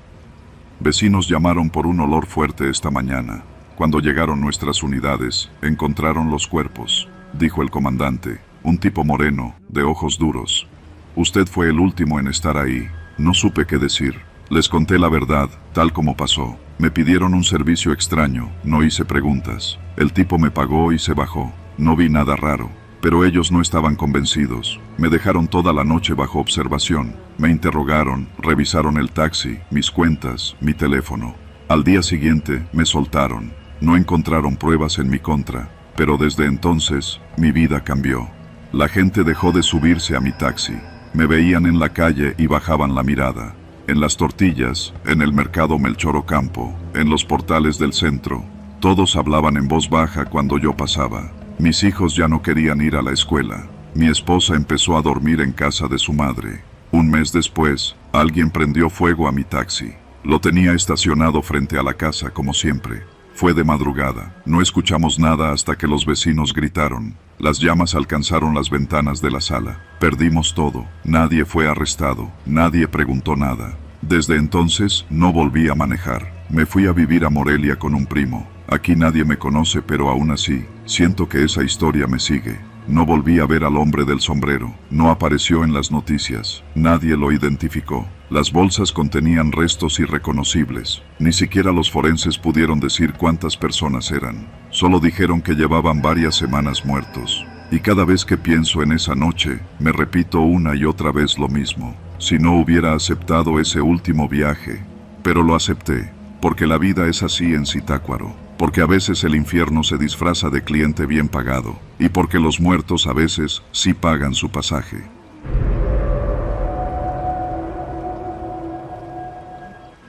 Vecinos llamaron por un olor fuerte esta mañana. Cuando llegaron nuestras unidades, encontraron los cuerpos, dijo el comandante, un tipo moreno, de ojos duros. Usted fue el último en estar ahí. No supe qué decir. Les conté la verdad, tal como pasó. Me pidieron un servicio extraño, no hice preguntas. El tipo me pagó y se bajó. No vi nada raro, pero ellos no estaban convencidos. Me dejaron toda la noche bajo observación. Me interrogaron, revisaron el taxi, mis cuentas, mi teléfono. Al día siguiente, me soltaron. No encontraron pruebas en mi contra, pero desde entonces, mi vida cambió. La gente dejó de subirse a mi taxi. Me veían en la calle y bajaban la mirada. En las tortillas, en el mercado Melchor Ocampo, en los portales del centro, todos hablaban en voz baja cuando yo pasaba. Mis hijos ya no querían ir a la escuela. Mi esposa empezó a dormir en casa de su madre. Un mes después, alguien prendió fuego a mi taxi. Lo tenía estacionado frente a la casa como siempre. Fue de madrugada. No escuchamos nada hasta que los vecinos gritaron. Las llamas alcanzaron las ventanas de la sala. Perdimos todo. Nadie fue arrestado. Nadie preguntó nada. Desde entonces, no volví a manejar. Me fui a vivir a Morelia con un primo. Aquí nadie me conoce, pero aún así, siento que esa historia me sigue. No volví a ver al hombre del sombrero. No apareció en las noticias. Nadie lo identificó. Las bolsas contenían restos irreconocibles. Ni siquiera los forenses pudieron decir cuántas personas eran. Solo dijeron que llevaban varias semanas muertos. Y cada vez que pienso en esa noche, me repito una y otra vez lo mismo. Si no hubiera aceptado ese último viaje. Pero lo acepté, porque la vida es así en Zitácuaro. Porque a veces el infierno se disfraza de cliente bien pagado, y porque los muertos a veces sí pagan su pasaje.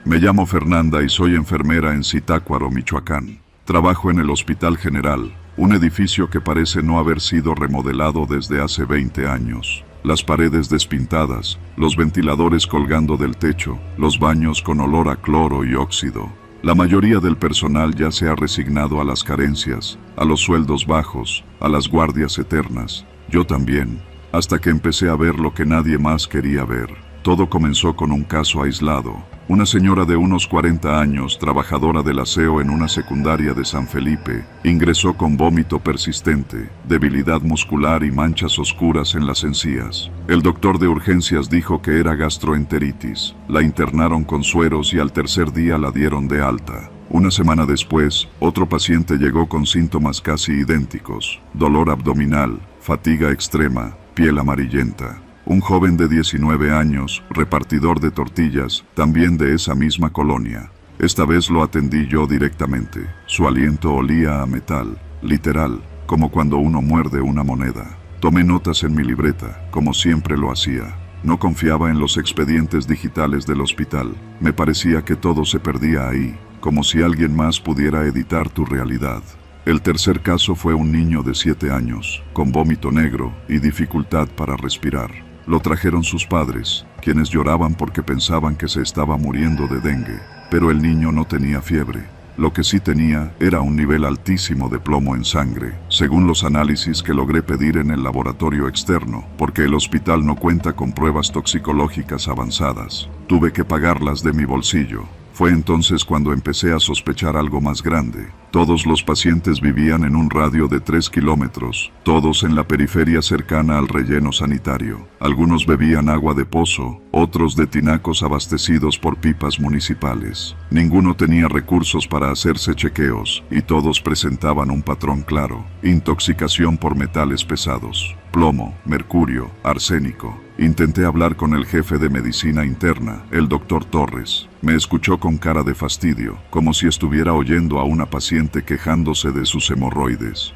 Me llamo Fernanda y soy enfermera en Zitácuaro, Michoacán. Trabajo en el Hospital General, un edificio que parece no haber sido remodelado desde hace 20 años. Las paredes despintadas, los ventiladores colgando del techo, los baños con olor a cloro y óxido. La mayoría del personal ya se ha resignado a las carencias, a los sueldos bajos, a las guardias eternas. Yo también, hasta que empecé a ver lo que nadie más quería ver. Todo comenzó con un caso aislado. Una señora de unos 40 años, trabajadora del aseo en una secundaria de San Felipe, ingresó con vómito persistente, debilidad muscular y manchas oscuras en las encías. El doctor de urgencias dijo que era gastroenteritis. La internaron con sueros y al tercer día la dieron de alta. Una semana después, otro paciente llegó con síntomas casi idénticos: dolor abdominal, fatiga extrema, piel amarillenta. Un joven de 19 años, repartidor de tortillas, también de esa misma colonia. Esta vez lo atendí yo directamente. Su aliento olía a metal, literal, como cuando uno muerde una moneda. Tomé notas en mi libreta, como siempre lo hacía. No confiaba en los expedientes digitales del hospital. Me parecía que todo se perdía ahí, como si alguien más pudiera editar tu realidad. El tercer caso fue un niño de 7 años, con vómito negro y dificultad para respirar. Lo trajeron sus padres, quienes lloraban porque pensaban que se estaba muriendo de dengue, pero el niño no tenía fiebre. Lo que sí tenía era un nivel altísimo de plomo en sangre, según los análisis que logré pedir en el laboratorio externo, porque el hospital no cuenta con pruebas toxicológicas avanzadas. Tuve que pagarlas de mi bolsillo. Fue entonces cuando empecé a sospechar algo más grande. Todos los pacientes vivían en un radio de 3 kilómetros, todos en la periferia cercana al relleno sanitario. Algunos bebían agua de pozo, otros de tinacos abastecidos por pipas municipales. Ninguno tenía recursos para hacerse chequeos, y todos presentaban un patrón claro: intoxicación por metales pesados, plomo, mercurio, arsénico. Intenté hablar con el jefe de medicina interna, el doctor Torres. Me escuchó con cara de fastidio, como si estuviera oyendo a una paciente quejándose de sus hemorroides.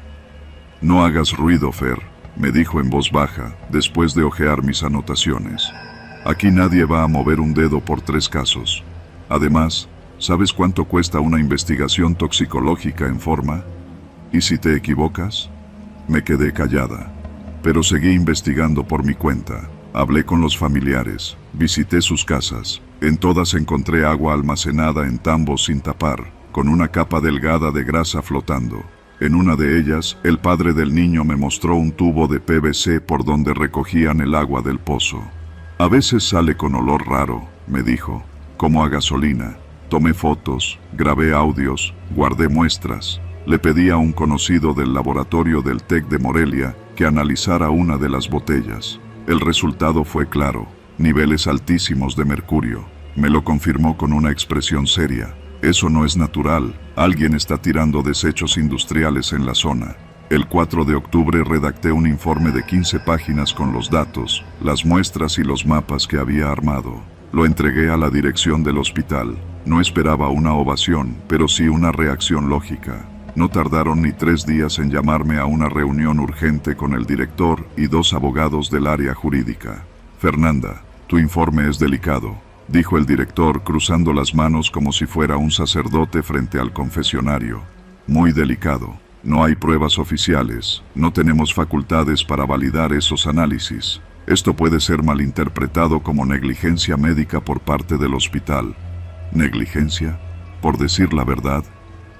«No hagas ruido, Fer», me dijo en voz baja, después de hojear mis anotaciones. «Aquí nadie va a mover un dedo por 3 casos. Además, ¿sabes cuánto cuesta una investigación toxicológica en forma? ¿Y si te equivocas?». Me quedé callada, pero seguí investigando por mi cuenta. Hablé con los familiares, visité sus casas. En todas encontré agua almacenada en tambos sin tapar, con una capa delgada de grasa flotando. En una de ellas, el padre del niño me mostró un tubo de PVC por donde recogían el agua del pozo. «A veces sale con olor raro», me dijo, «como a gasolina». Tomé fotos, grabé audios, guardé muestras. Le pedí a un conocido del laboratorio del TEC de Morelia que analizara una de las botellas. El resultado fue claro: niveles altísimos de mercurio. Me lo confirmó con una expresión seria: «Eso no es natural, alguien está tirando desechos industriales en la zona». El 4 de octubre redacté un informe de 15 páginas con los datos, las muestras y los mapas que había armado. Lo entregué a la dirección del hospital. No esperaba una ovación, pero sí una reacción lógica. No tardaron ni 3 días en llamarme a una reunión urgente con el director y 2 abogados del área jurídica. «Fernanda, tu informe es delicado», dijo el director, cruzando las manos como si fuera un sacerdote frente al confesionario. «Muy delicado. No hay pruebas oficiales. No tenemos facultades para validar esos análisis. Esto puede ser malinterpretado como negligencia médica por parte del hospital». ¿Negligencia? Por decir la verdad,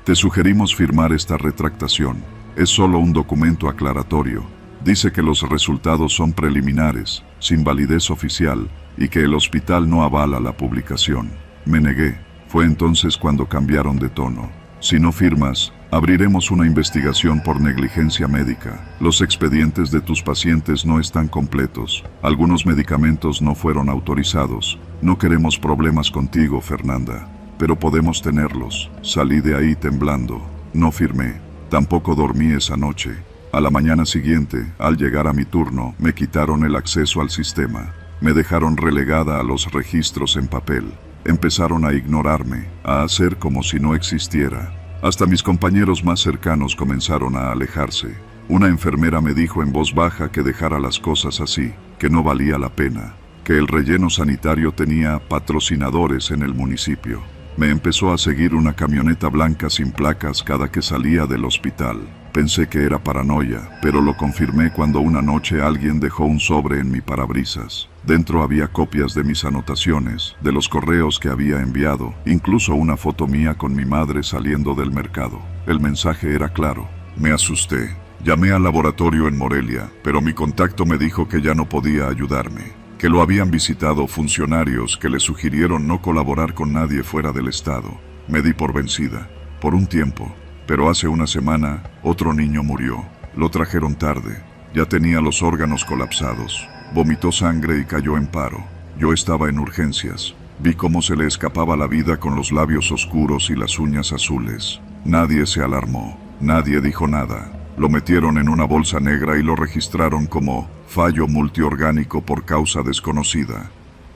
te sugerimos firmar esta retractación. Es solo un documento aclaratorio. Dice que los resultados son preliminares, sin validez oficial, y que el hospital no avala la publicación. Me negué. Fue entonces cuando cambiaron de tono. «Si no firmas, abriremos una investigación por negligencia médica. Los expedientes de tus pacientes no están completos. Algunos medicamentos no fueron autorizados. No queremos problemas contigo, Fernanda, pero podemos tenerlos». Salí de ahí temblando. No firmé. Tampoco dormí esa noche. A la mañana siguiente, al llegar a mi turno, me quitaron el acceso al sistema. Me dejaron relegada a los registros en papel. Empezaron a ignorarme, a hacer como si no existiera. Hasta mis compañeros más cercanos comenzaron a alejarse. Una enfermera me dijo en voz baja que dejara las cosas así, que no valía la pena, que el relleno sanitario tenía patrocinadores en el municipio. Me empezó a seguir una camioneta blanca sin placas cada que salía del hospital. Pensé que era paranoia, pero lo confirmé cuando una noche alguien dejó un sobre en mi parabrisas. Dentro había copias de mis anotaciones, de los correos que había enviado, incluso una foto mía con mi madre saliendo del mercado. El mensaje era claro. Me asusté. Llamé al laboratorio en Morelia, pero mi contacto me dijo que ya no podía ayudarme, que lo habían visitado funcionarios que le sugirieron no colaborar con nadie fuera del estado. Me di por vencida, por un tiempo, pero hace una semana otro niño murió. Lo trajeron tarde, ya tenía los órganos colapsados, vomitó sangre y cayó en paro. Yo estaba en urgencias. Vi cómo se le escapaba la vida con los labios oscuros y las uñas azules. Nadie se alarmó, nadie dijo nada. Lo metieron en una bolsa negra y lo registraron como fallo multiorgánico por causa desconocida.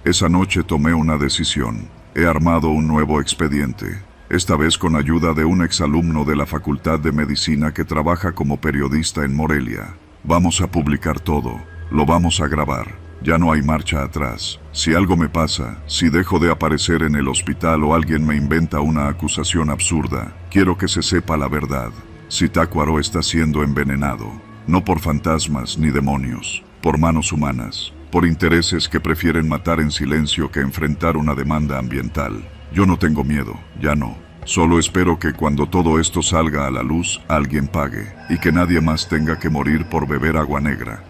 Esa noche tomé una decisión. He armado un nuevo expediente, esta vez con ayuda de un exalumno de la Facultad de Medicina que trabaja como periodista en Morelia. Vamos a publicar todo, lo vamos a grabar. Ya no hay marcha atrás. Si algo me pasa, si dejo de aparecer en el hospital o alguien me inventa una acusación absurda, quiero que se sepa la verdad. Zitácuaro está siendo envenenado, no por fantasmas ni demonios, por manos humanas, por intereses que prefieren matar en silencio que enfrentar una demanda ambiental. Yo no tengo miedo, ya no. Solo espero que cuando todo esto salga a la luz, alguien pague, y que nadie más tenga que morir por beber agua negra.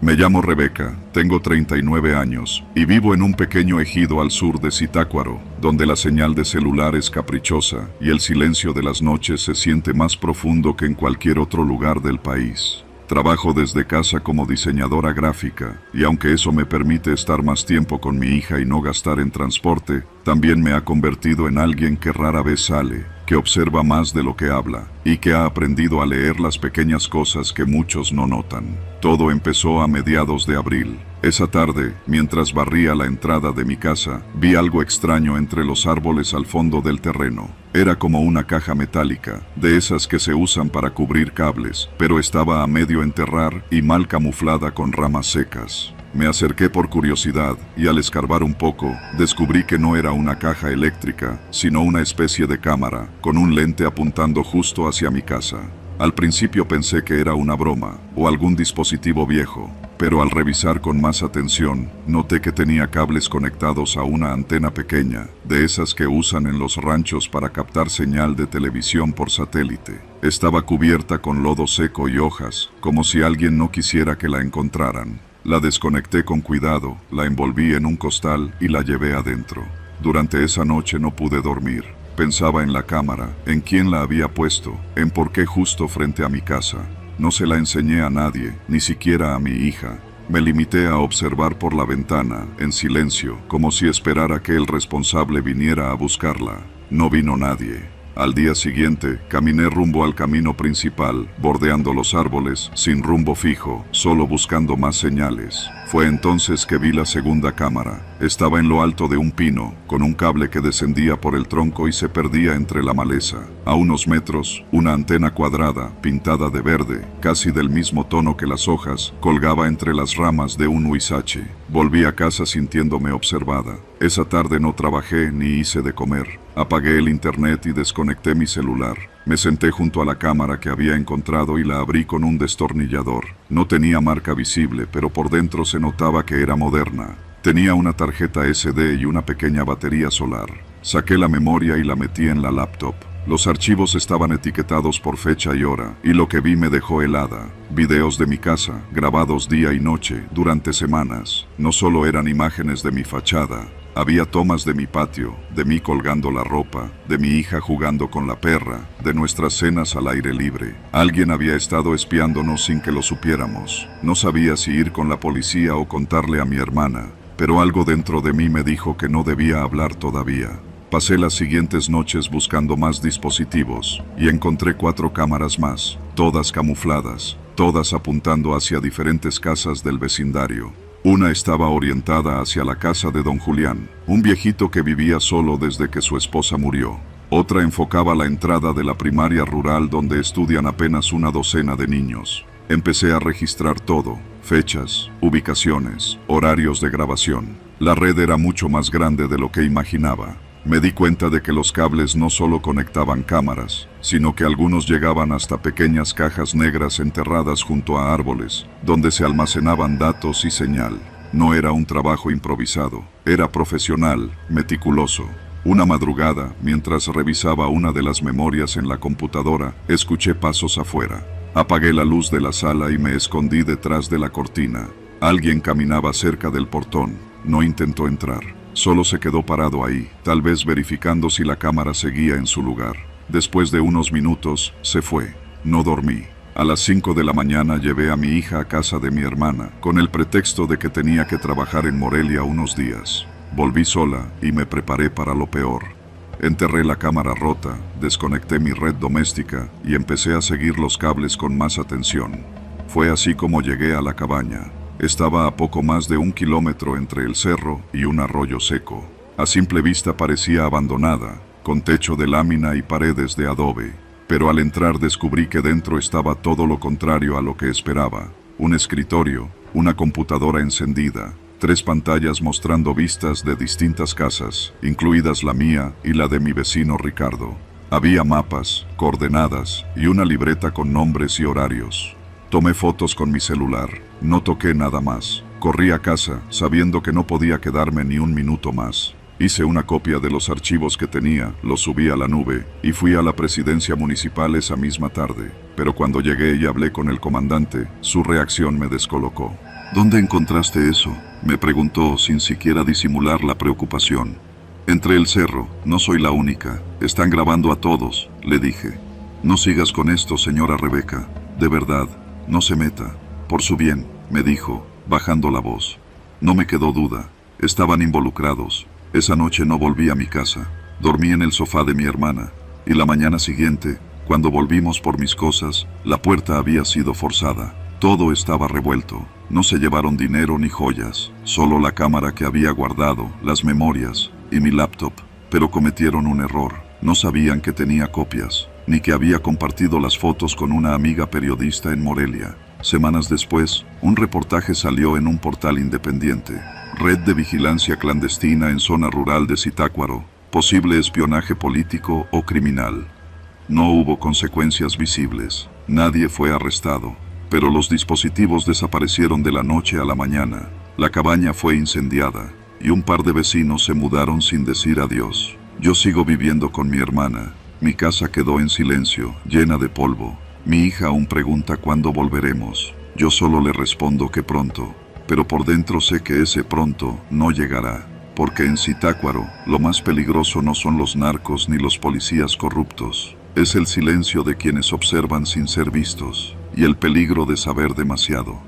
Me llamo Rebeca, tengo 39 años, y vivo en un pequeño ejido al sur de Zitácuaro, donde la señal de celular es caprichosa y el silencio de las noches se siente más profundo que en cualquier otro lugar del país. Trabajo desde casa como diseñadora gráfica, y aunque eso me permite estar más tiempo con mi hija y no gastar en transporte, también me ha convertido en alguien que rara vez sale, que observa más de lo que habla, y que ha aprendido a leer las pequeñas cosas que muchos no notan. Todo empezó a mediados de abril. Esa tarde, mientras barría la entrada de mi casa, vi algo extraño entre los árboles al fondo del terreno. Era como una caja metálica, de esas que se usan para cubrir cables, pero estaba a medio enterrar y mal camuflada con ramas secas. Me acerqué por curiosidad y al escarbar un poco, descubrí que no era una caja eléctrica, sino una especie de cámara, con un lente apuntando justo hacia mi casa. Al principio pensé que era una broma, o algún dispositivo viejo, pero al revisar con más atención, noté que tenía cables conectados a una antena pequeña, de esas que usan en los ranchos para captar señal de televisión por satélite. Estaba cubierta con lodo seco y hojas, como si alguien no quisiera que la encontraran. La desconecté con cuidado, la envolví en un costal y la llevé adentro. Durante esa noche no pude dormir. Pensaba en la cámara, en quién la había puesto, en por qué justo frente a mi casa. No se la enseñé a nadie, ni siquiera a mi hija. Me limité a observar por la ventana, en silencio, como si esperara que el responsable viniera a buscarla. No vino nadie. Al día siguiente, caminé rumbo al camino principal, bordeando los árboles, sin rumbo fijo, solo buscando más señales. Fue entonces que vi la segunda cámara. Estaba en lo alto de un pino, con un cable que descendía por el tronco y se perdía entre la maleza. A unos metros, una antena cuadrada, pintada de verde, casi del mismo tono que las hojas, colgaba entre las ramas de un huizache. Volví a casa sintiéndome observada. Esa tarde no trabajé ni hice de comer. Apagué el internet y desconecté mi celular. Me senté junto a la cámara que había encontrado y la abrí con un destornillador. No tenía marca visible, pero por dentro se notaba que era moderna. Tenía una tarjeta SD y una pequeña batería solar. Saqué la memoria y la metí en la laptop. Los archivos estaban etiquetados por fecha y hora, y lo que vi me dejó helada. Videos de mi casa, grabados día y noche, durante semanas. No solo eran imágenes de mi fachada, había tomas de mi patio, de mí colgando la ropa, de mi hija jugando con la perra, de nuestras cenas al aire libre. Alguien había estado espiándonos sin que lo supiéramos. No sabía si ir con la policía o contarle a mi hermana, pero algo dentro de mí me dijo que no debía hablar todavía. Pasé las siguientes noches buscando más dispositivos, y encontré 4 cámaras más, todas camufladas, todas apuntando hacia diferentes casas del vecindario. Una estaba orientada hacia la casa de don Julián, un viejito que vivía solo desde que su esposa murió. Otra enfocaba la entrada de la primaria rural donde estudian apenas una docena de niños. Empecé a registrar todo, fechas, ubicaciones, horarios de grabación. La red era mucho más grande de lo que imaginaba. Me di cuenta de que los cables no solo conectaban cámaras, sino que algunos llegaban hasta pequeñas cajas negras enterradas junto a árboles, donde se almacenaban datos y señal. No era un trabajo improvisado, era profesional, meticuloso. Una madrugada, mientras revisaba una de las memorias en la computadora, escuché pasos afuera. Apagué la luz de la sala y me escondí detrás de la cortina. Alguien caminaba cerca del portón, no intentó entrar. Solo se quedó parado ahí, tal vez verificando si la cámara seguía en su lugar. Después de unos minutos, se fue. No dormí. A las 5 de la mañana llevé a mi hija a casa de mi hermana, con el pretexto de que tenía que trabajar en Morelia unos días. Volví sola y me preparé para lo peor. Enterré la cámara rota, desconecté mi red doméstica y empecé a seguir los cables con más atención. Fue así como llegué a la cabaña. Estaba a poco más de 1 kilómetro entre el cerro y un arroyo seco. A simple vista parecía abandonada, con techo de lámina y paredes de adobe. Pero al entrar descubrí que dentro estaba todo lo contrario a lo que esperaba. Un escritorio, una computadora encendida, 3 pantallas mostrando vistas de distintas casas, incluidas la mía y la de mi vecino Ricardo. Había mapas, coordenadas y una libreta con nombres y horarios. Tomé fotos con mi celular, no toqué nada más. Corrí a casa, sabiendo que no podía quedarme ni un minuto más. Hice una copia de los archivos que tenía, los subí a la nube y fui a la presidencia municipal esa misma tarde. Pero cuando llegué y hablé con el comandante, su reacción me descolocó. ¿Dónde encontraste eso?, me preguntó sin siquiera disimular la preocupación. Entre el cerro, no soy la única. Están grabando a todos, le dije. No sigas con esto, señora Rebeca. De verdad, no se meta. Por su bien, me dijo, bajando la voz. No me quedó duda. Estaban involucrados. Esa noche no volví a mi casa. Dormí en el sofá de mi hermana. Y la mañana siguiente, cuando volvimos por mis cosas, la puerta había sido forzada. Todo estaba revuelto. No se llevaron dinero ni joyas, solo la cámara que había guardado, las memorias y mi laptop. Pero cometieron un error. No sabían que tenía copias, ni que había compartido las fotos con una amiga periodista en Morelia. Semanas después, un reportaje salió en un portal independiente. Red de vigilancia clandestina en zona rural de Zitácuaro. Posible espionaje político o criminal. No hubo consecuencias visibles. Nadie fue arrestado. Pero los dispositivos desaparecieron de la noche a la mañana. La cabaña fue incendiada y un par de vecinos se mudaron sin decir adiós. Yo sigo viviendo con mi hermana. Mi casa quedó en silencio, llena de polvo. Mi hija aún pregunta cuándo volveremos. Yo solo le respondo que pronto, pero por dentro sé que ese pronto no llegará. Porque en Zitácuaro, lo más peligroso no son los narcos ni los policías corruptos. Es el silencio de quienes observan sin ser vistos. Y el peligro de saber demasiado.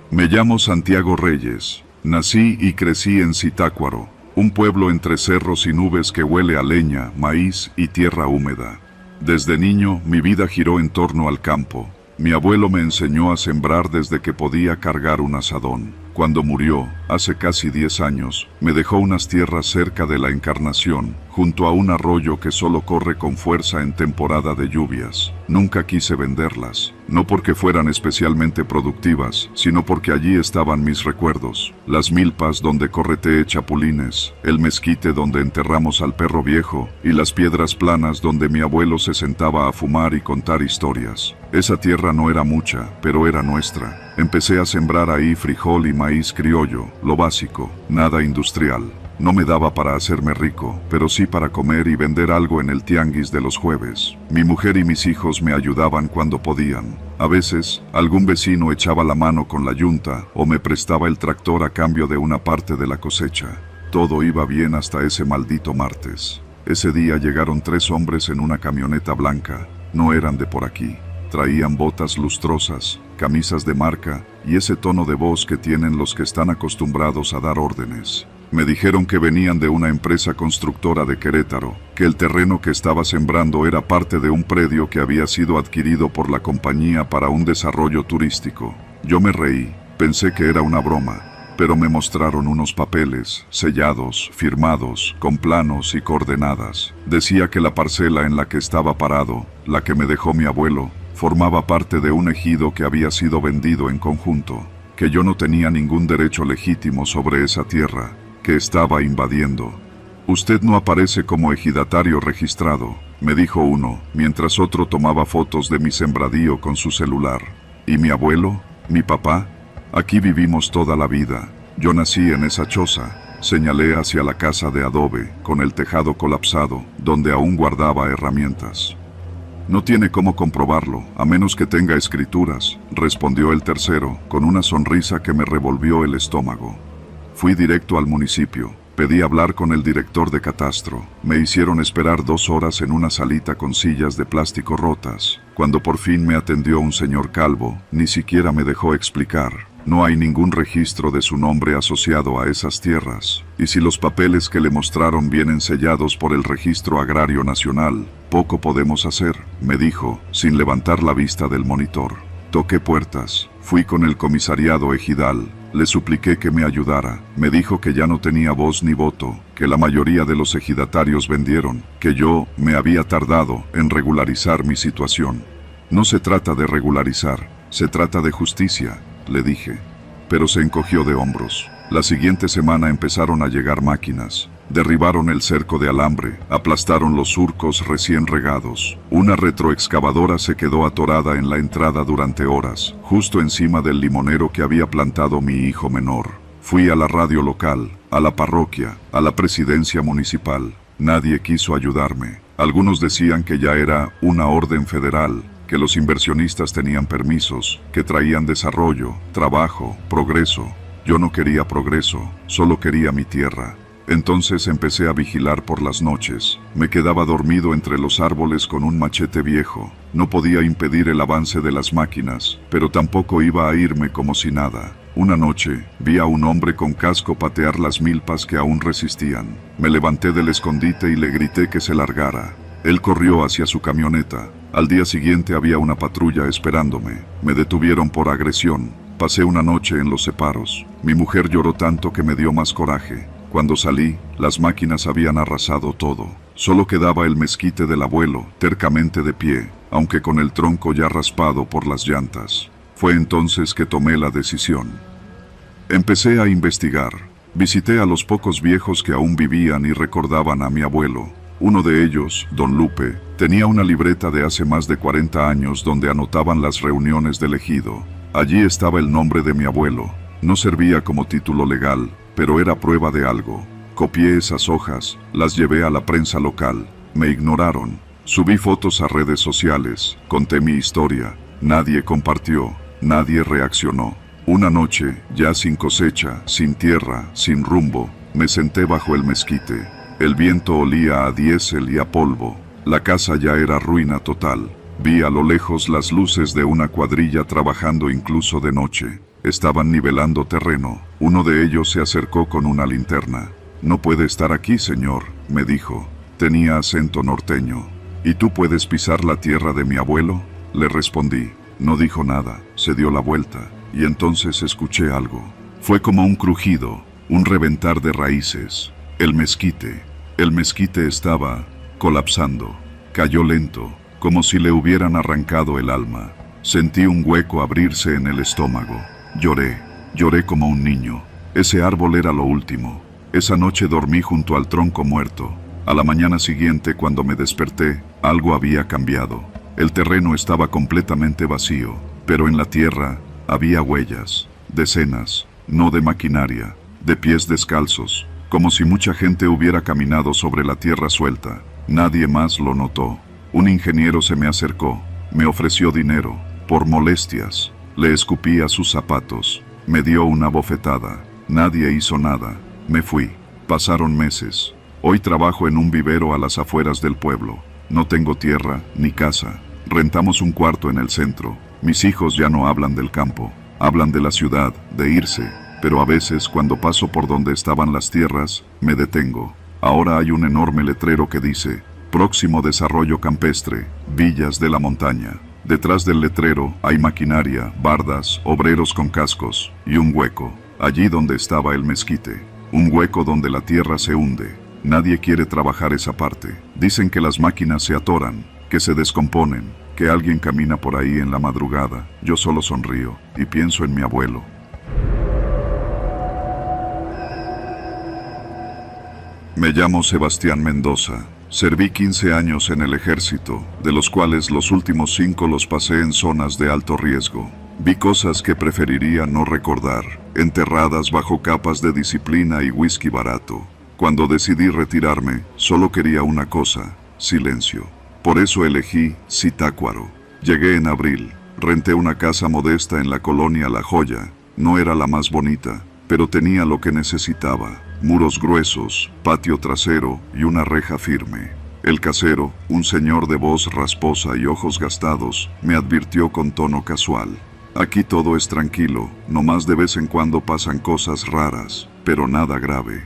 Me llamo Santiago Reyes. Nací y crecí en Zitácuaro, un pueblo entre cerros y nubes que huele a leña, maíz y tierra húmeda. Desde niño, mi vida giró en torno al campo. Mi abuelo me enseñó a sembrar desde que podía cargar un azadón. Cuando murió, hace casi 10 años, me dejó unas tierras cerca de la Encarnación, junto a un arroyo que solo corre con fuerza en temporada de lluvias. Nunca quise venderlas, no porque fueran especialmente productivas, sino porque allí estaban mis recuerdos. Las milpas donde correteé chapulines, el mezquite donde enterramos al perro viejo, y las piedras planas donde mi abuelo se sentaba a fumar y contar historias. Esa tierra no era mucha, pero era nuestra. Empecé a sembrar ahí frijol y maíz criollo, lo básico, nada industrial. No me daba para hacerme rico, pero sí para comer y vender algo en el tianguis de los jueves. Mi mujer y mis hijos me ayudaban cuando podían. A veces, algún vecino echaba la mano con la yunta o me prestaba el tractor a cambio de una parte de la cosecha. Todo iba bien hasta ese maldito martes. Ese día llegaron 3 hombres en una camioneta blanca. No eran de por aquí. Traían botas lustrosas, camisas de marca y ese tono de voz que tienen los que están acostumbrados a dar órdenes. Me dijeron que venían de una empresa constructora de Querétaro, que el terreno que estaba sembrando era parte de un predio que había sido adquirido por la compañía para un desarrollo turístico. Yo me reí, pensé que era una broma, pero me mostraron unos papeles, sellados, firmados, con planos y coordenadas. Decía que la parcela en la que estaba parado, la que me dejó mi abuelo, formaba parte de un ejido que había sido vendido en conjunto, que yo no tenía ningún derecho legítimo sobre esa tierra, que estaba invadiendo. Usted no aparece como ejidatario registrado, me dijo uno, mientras otro tomaba fotos de mi sembradío con su celular. ¿Y mi abuelo? ¿Mi papá? Aquí vivimos toda la vida. Yo nací en esa choza. Señalé hacia la casa de adobe, con el tejado colapsado, donde aún guardaba herramientas. No tiene cómo comprobarlo, a menos que tenga escrituras, respondió el tercero, con una sonrisa que me revolvió el estómago. Fui directo al municipio. Pedí hablar con el director de catastro. Me hicieron esperar 2 horas en una salita con sillas de plástico rotas. Cuando por fin me atendió un señor calvo, ni siquiera me dejó explicar. No hay ningún registro de su nombre asociado a esas tierras, y si los papeles que le mostraron vienen sellados por el Registro Agrario Nacional, poco podemos hacer, me dijo, sin levantar la vista del monitor. Toqué puertas, fui con el comisariado ejidal, le supliqué que me ayudara, me dijo que ya no tenía voz ni voto, que la mayoría de los ejidatarios vendieron, que yo me había tardado en regularizar mi situación. No se trata de regularizar, se trata de justicia, le dije. Pero se encogió de hombros. La siguiente semana empezaron a llegar máquinas. Derribaron el cerco de alambre, aplastaron los surcos recién regados. Una retroexcavadora se quedó atorada en la entrada durante horas, justo encima del limonero que había plantado mi hijo menor. Fui a la radio local, a la parroquia, a la presidencia municipal. Nadie quiso ayudarme. Algunos decían que ya era una orden federal, que los inversionistas tenían permisos, que traían desarrollo, trabajo, progreso. Yo no quería progreso, solo quería mi tierra. Entonces empecé a vigilar por las noches. Me quedaba dormido entre los árboles con un machete viejo. No podía impedir el avance de las máquinas, pero tampoco iba a irme como si nada. Una noche, vi a un hombre con casco patear las milpas que aún resistían. Me levanté del escondite y le grité que se largara. Él corrió hacia su camioneta. Al día siguiente había una patrulla esperándome. Me detuvieron por agresión. Pasé una noche en los separos. Mi mujer lloró tanto que me dio más coraje. Cuando salí, las máquinas habían arrasado todo. Solo quedaba el mezquite del abuelo, tercamente de pie, aunque con el tronco ya raspado por las llantas. Fue entonces que tomé la decisión. Empecé a investigar. Visité a los pocos viejos que aún vivían y recordaban a mi abuelo. Uno de ellos, don Lupe, tenía una libreta de hace más de 40 años donde anotaban las reuniones del ejido. Allí estaba el nombre de mi abuelo. No servía como título legal, pero era prueba de algo. Copié esas hojas, las llevé a la prensa local. Me ignoraron. Subí fotos a redes sociales, conté mi historia. Nadie compartió, nadie reaccionó. Una noche, ya sin cosecha, sin tierra, sin rumbo, me senté bajo el mezquite. El viento olía a diésel y a polvo. La casa ya era ruina total. Vi a lo lejos las luces de una cuadrilla trabajando incluso de noche. Estaban nivelando terreno. Uno de ellos se acercó con una linterna. «No puede estar aquí, señor», me dijo. Tenía acento norteño. «¿Y tú puedes pisar la tierra de mi abuelo?», le respondí. No dijo nada, se dio la vuelta, y entonces escuché algo. Fue como un crujido, un reventar de raíces. El mezquite estaba colapsando. Cayó lento, como si le hubieran arrancado el alma. Sentí un hueco abrirse en el estómago. Lloré como un niño. Ese árbol era lo último. Esa noche dormí junto al tronco muerto. A la mañana siguiente, cuando me desperté, algo había cambiado. El terreno estaba completamente vacío, pero en la tierra había huellas, decenas, no de maquinaria, de pies descalzos, como si mucha gente hubiera caminado sobre la tierra suelta. Nadie más lo notó. Un ingeniero se me acercó, me ofreció dinero, por molestias. Le escupí a sus zapatos, me dio una bofetada. Nadie hizo nada. Me fui. Pasaron meses. Hoy trabajo en un vivero a las afueras del pueblo. No tengo tierra ni casa. Rentamos un cuarto en el centro. Mis hijos ya no hablan del campo. Hablan de la ciudad, de irse. Pero a veces, cuando paso por donde estaban las tierras, me detengo. Ahora hay un enorme letrero que dice: Próximo desarrollo campestre, Villas de la Montaña. Detrás del letrero hay maquinaria, bardas, obreros con cascos y un hueco, allí donde estaba el mezquite. Un hueco donde la tierra se hunde. Nadie quiere trabajar esa parte. Dicen que las máquinas se atoran, que se descomponen, que alguien camina por ahí en la madrugada. Yo solo sonrío y pienso en mi abuelo. Me llamo Sebastián Mendoza. Serví 15 años en el ejército, de los cuales los últimos 5 los pasé en zonas de alto riesgo. Vi cosas que preferiría no recordar, enterradas bajo capas de disciplina y whisky barato. Cuando decidí retirarme, solo quería una cosa: silencio. Por eso elegí Zitácuaro. Llegué en abril, renté una casa modesta en la colonia La Joya. No era la más bonita, pero tenía lo que necesitaba: muros gruesos, patio trasero y una reja firme. El casero, un señor de voz rasposa y ojos gastados, me advirtió con tono casual. Aquí todo es tranquilo, nomás de vez en cuando pasan cosas raras, pero nada grave.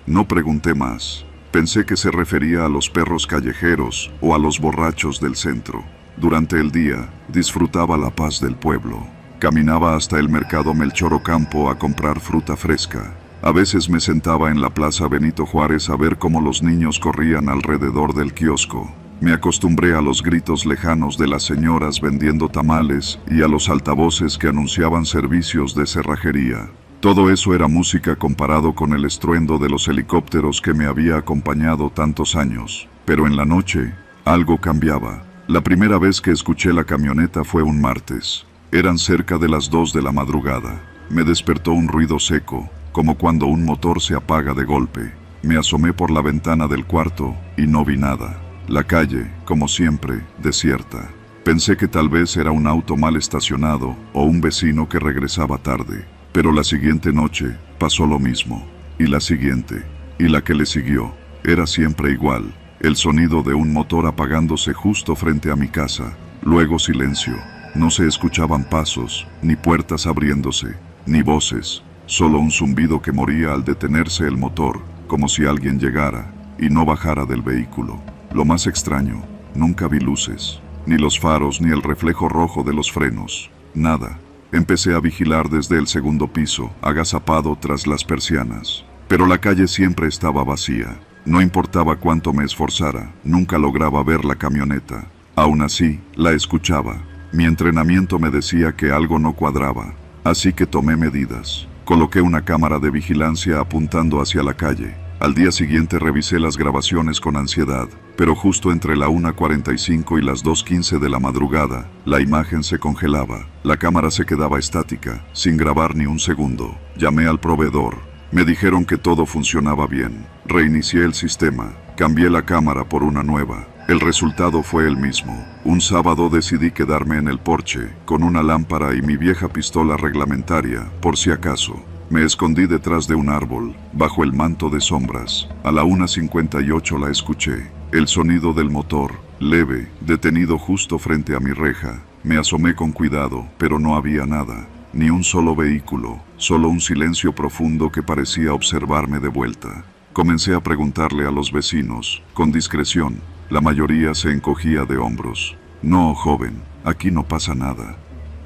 No pregunté más. Pensé que se refería a los perros callejeros o a los borrachos del centro. Durante el día, disfrutaba la paz del pueblo. Caminaba hasta el mercado Melchor Ocampo a comprar fruta fresca. A veces me sentaba en la plaza Benito Juárez a ver cómo los niños corrían alrededor del kiosco. Me acostumbré a los gritos lejanos de las señoras vendiendo tamales y a los altavoces que anunciaban servicios de cerrajería. Todo eso era música comparado con el estruendo de los helicópteros que me había acompañado tantos años. Pero en la noche, algo cambiaba. La primera vez que escuché la camioneta fue un martes. Eran cerca de las 2 de la madrugada. Me despertó un ruido seco, como cuando un motor se apaga de golpe. Me asomé por la ventana del cuarto y no vi nada. La calle, como siempre, desierta. Pensé que tal vez era un auto mal estacionado o un vecino que regresaba tarde. Pero la siguiente noche pasó lo mismo. Y la siguiente. Y la que le siguió. Era siempre igual. El sonido de un motor apagándose justo frente a mi casa. Luego silencio. No se escuchaban pasos, ni puertas abriéndose, ni voces. Solo un zumbido que moría al detenerse el motor, como si alguien llegara y no bajara del vehículo. Lo más extraño, nunca vi luces, ni los faros ni el reflejo rojo de los frenos, nada. Empecé a vigilar desde el segundo piso, agazapado tras las persianas. Pero la calle siempre estaba vacía. No importaba cuánto me esforzara, nunca lograba ver la camioneta. Aún así, la escuchaba. Mi entrenamiento me decía que algo no cuadraba, así que tomé medidas. Coloqué una cámara de vigilancia apuntando hacia la calle. Al día siguiente revisé las grabaciones con ansiedad, pero justo entre la 1:45 y las 2:15 de la madrugada, la imagen se congelaba. La cámara se quedaba estática, sin grabar ni un segundo. Llamé al proveedor. Me dijeron que todo funcionaba bien. Reinicié el sistema. Cambié la cámara por una nueva. El resultado fue el mismo. Un sábado decidí quedarme en el porche, con una lámpara y mi vieja pistola reglamentaria, por si acaso. Me escondí detrás de un árbol, bajo el manto de sombras. A la 1:58 la escuché. El sonido del motor, leve, detenido justo frente a mi reja. Me asomé con cuidado, pero no había nada. Ni un solo vehículo, solo un silencio profundo que parecía observarme de vuelta. Comencé a preguntarle a los vecinos, con discreción. La mayoría se encogía de hombros. No, joven, aquí no pasa nada.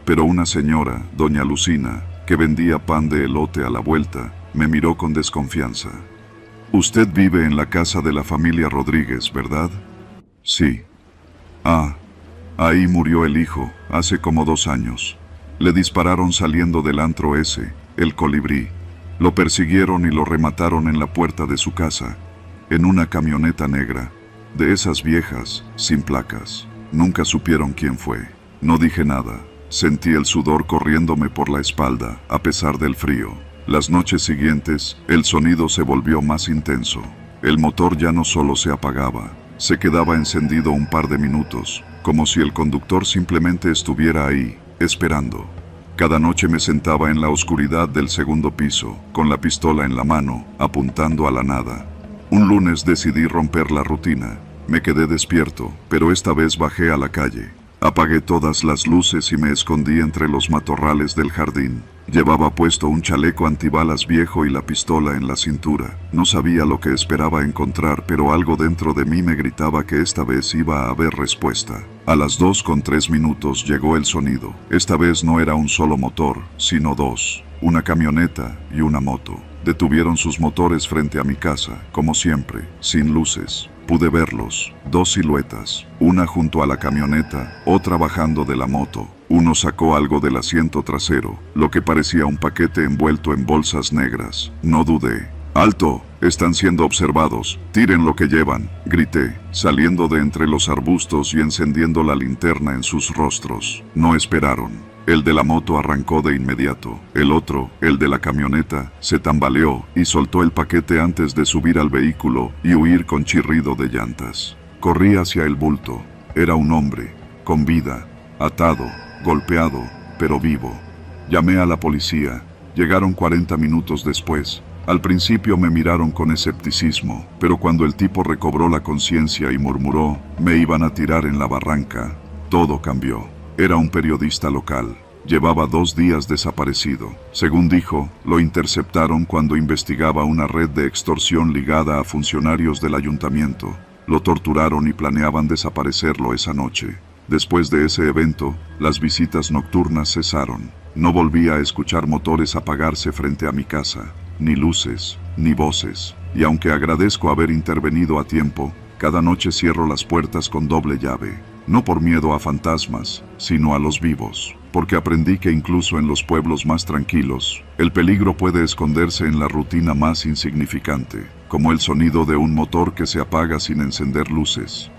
Pero una señora, doña Lucina, que vendía pan de elote a la vuelta, me miró con desconfianza. Usted vive en la casa de la familia Rodríguez, ¿verdad? Sí. Ah, ahí murió el hijo, hace como 2 años. Le dispararon saliendo del antro ese, el Colibrí. Lo persiguieron y lo remataron en la puerta de su casa, en una camioneta negra. De esas viejas, sin placas. Nunca supieron quién fue. No dije nada. Sentí el sudor corriéndome por la espalda, a pesar del frío. Las noches siguientes, el sonido se volvió más intenso. El motor ya no solo se apagaba, se quedaba encendido un par de minutos, como si el conductor simplemente estuviera ahí, esperando. Cada noche me sentaba en la oscuridad del segundo piso, con la pistola en la mano, apuntando a la nada. Un lunes decidí romper la rutina. Me quedé despierto, pero esta vez bajé a la calle. Apagué todas las luces y me escondí entre los matorrales del jardín. Llevaba puesto un chaleco antibalas viejo y la pistola en la cintura. No sabía lo que esperaba encontrar, pero algo dentro de mí me gritaba que esta vez iba a haber respuesta. A las 2:03 llegó el sonido. Esta vez no era un solo motor, sino 2. Una camioneta y una moto. Detuvieron sus motores frente a mi casa, como siempre, sin luces. Pude verlos, 2 siluetas, una junto a la camioneta, otra bajando de la moto. Uno sacó algo del asiento trasero, lo que parecía un paquete envuelto en bolsas negras. No dudé. ¡Alto! Están siendo observados. Tiren lo que llevan, grité, saliendo de entre los arbustos y encendiendo la linterna en sus rostros. No esperaron. El de la moto arrancó de inmediato. El otro, el de la camioneta, se tambaleó y soltó el paquete antes de subir al vehículo y huir con chirrido de llantas. Corrí hacia el bulto. Era un hombre, con vida, atado, golpeado, pero vivo. Llamé a la policía. Llegaron 40 minutos después. Al principio me miraron con escepticismo, pero cuando el tipo recobró la conciencia y murmuró, me iban a tirar en la barranca, todo cambió. Era un periodista local. Llevaba 2 días desaparecido. Según dijo, lo interceptaron cuando investigaba una red de extorsión ligada a funcionarios del ayuntamiento. Lo torturaron y planeaban desaparecerlo esa noche. Después de ese evento, las visitas nocturnas cesaron. No volví a escuchar motores apagarse frente a mi casa, ni luces, ni voces. Y aunque agradezco haber intervenido a tiempo, cada noche cierro las puertas con doble llave. No por miedo a fantasmas, sino a los vivos. Porque aprendí que incluso en los pueblos más tranquilos, el peligro puede esconderse en la rutina más insignificante, como el sonido de un motor que se apaga sin encender luces.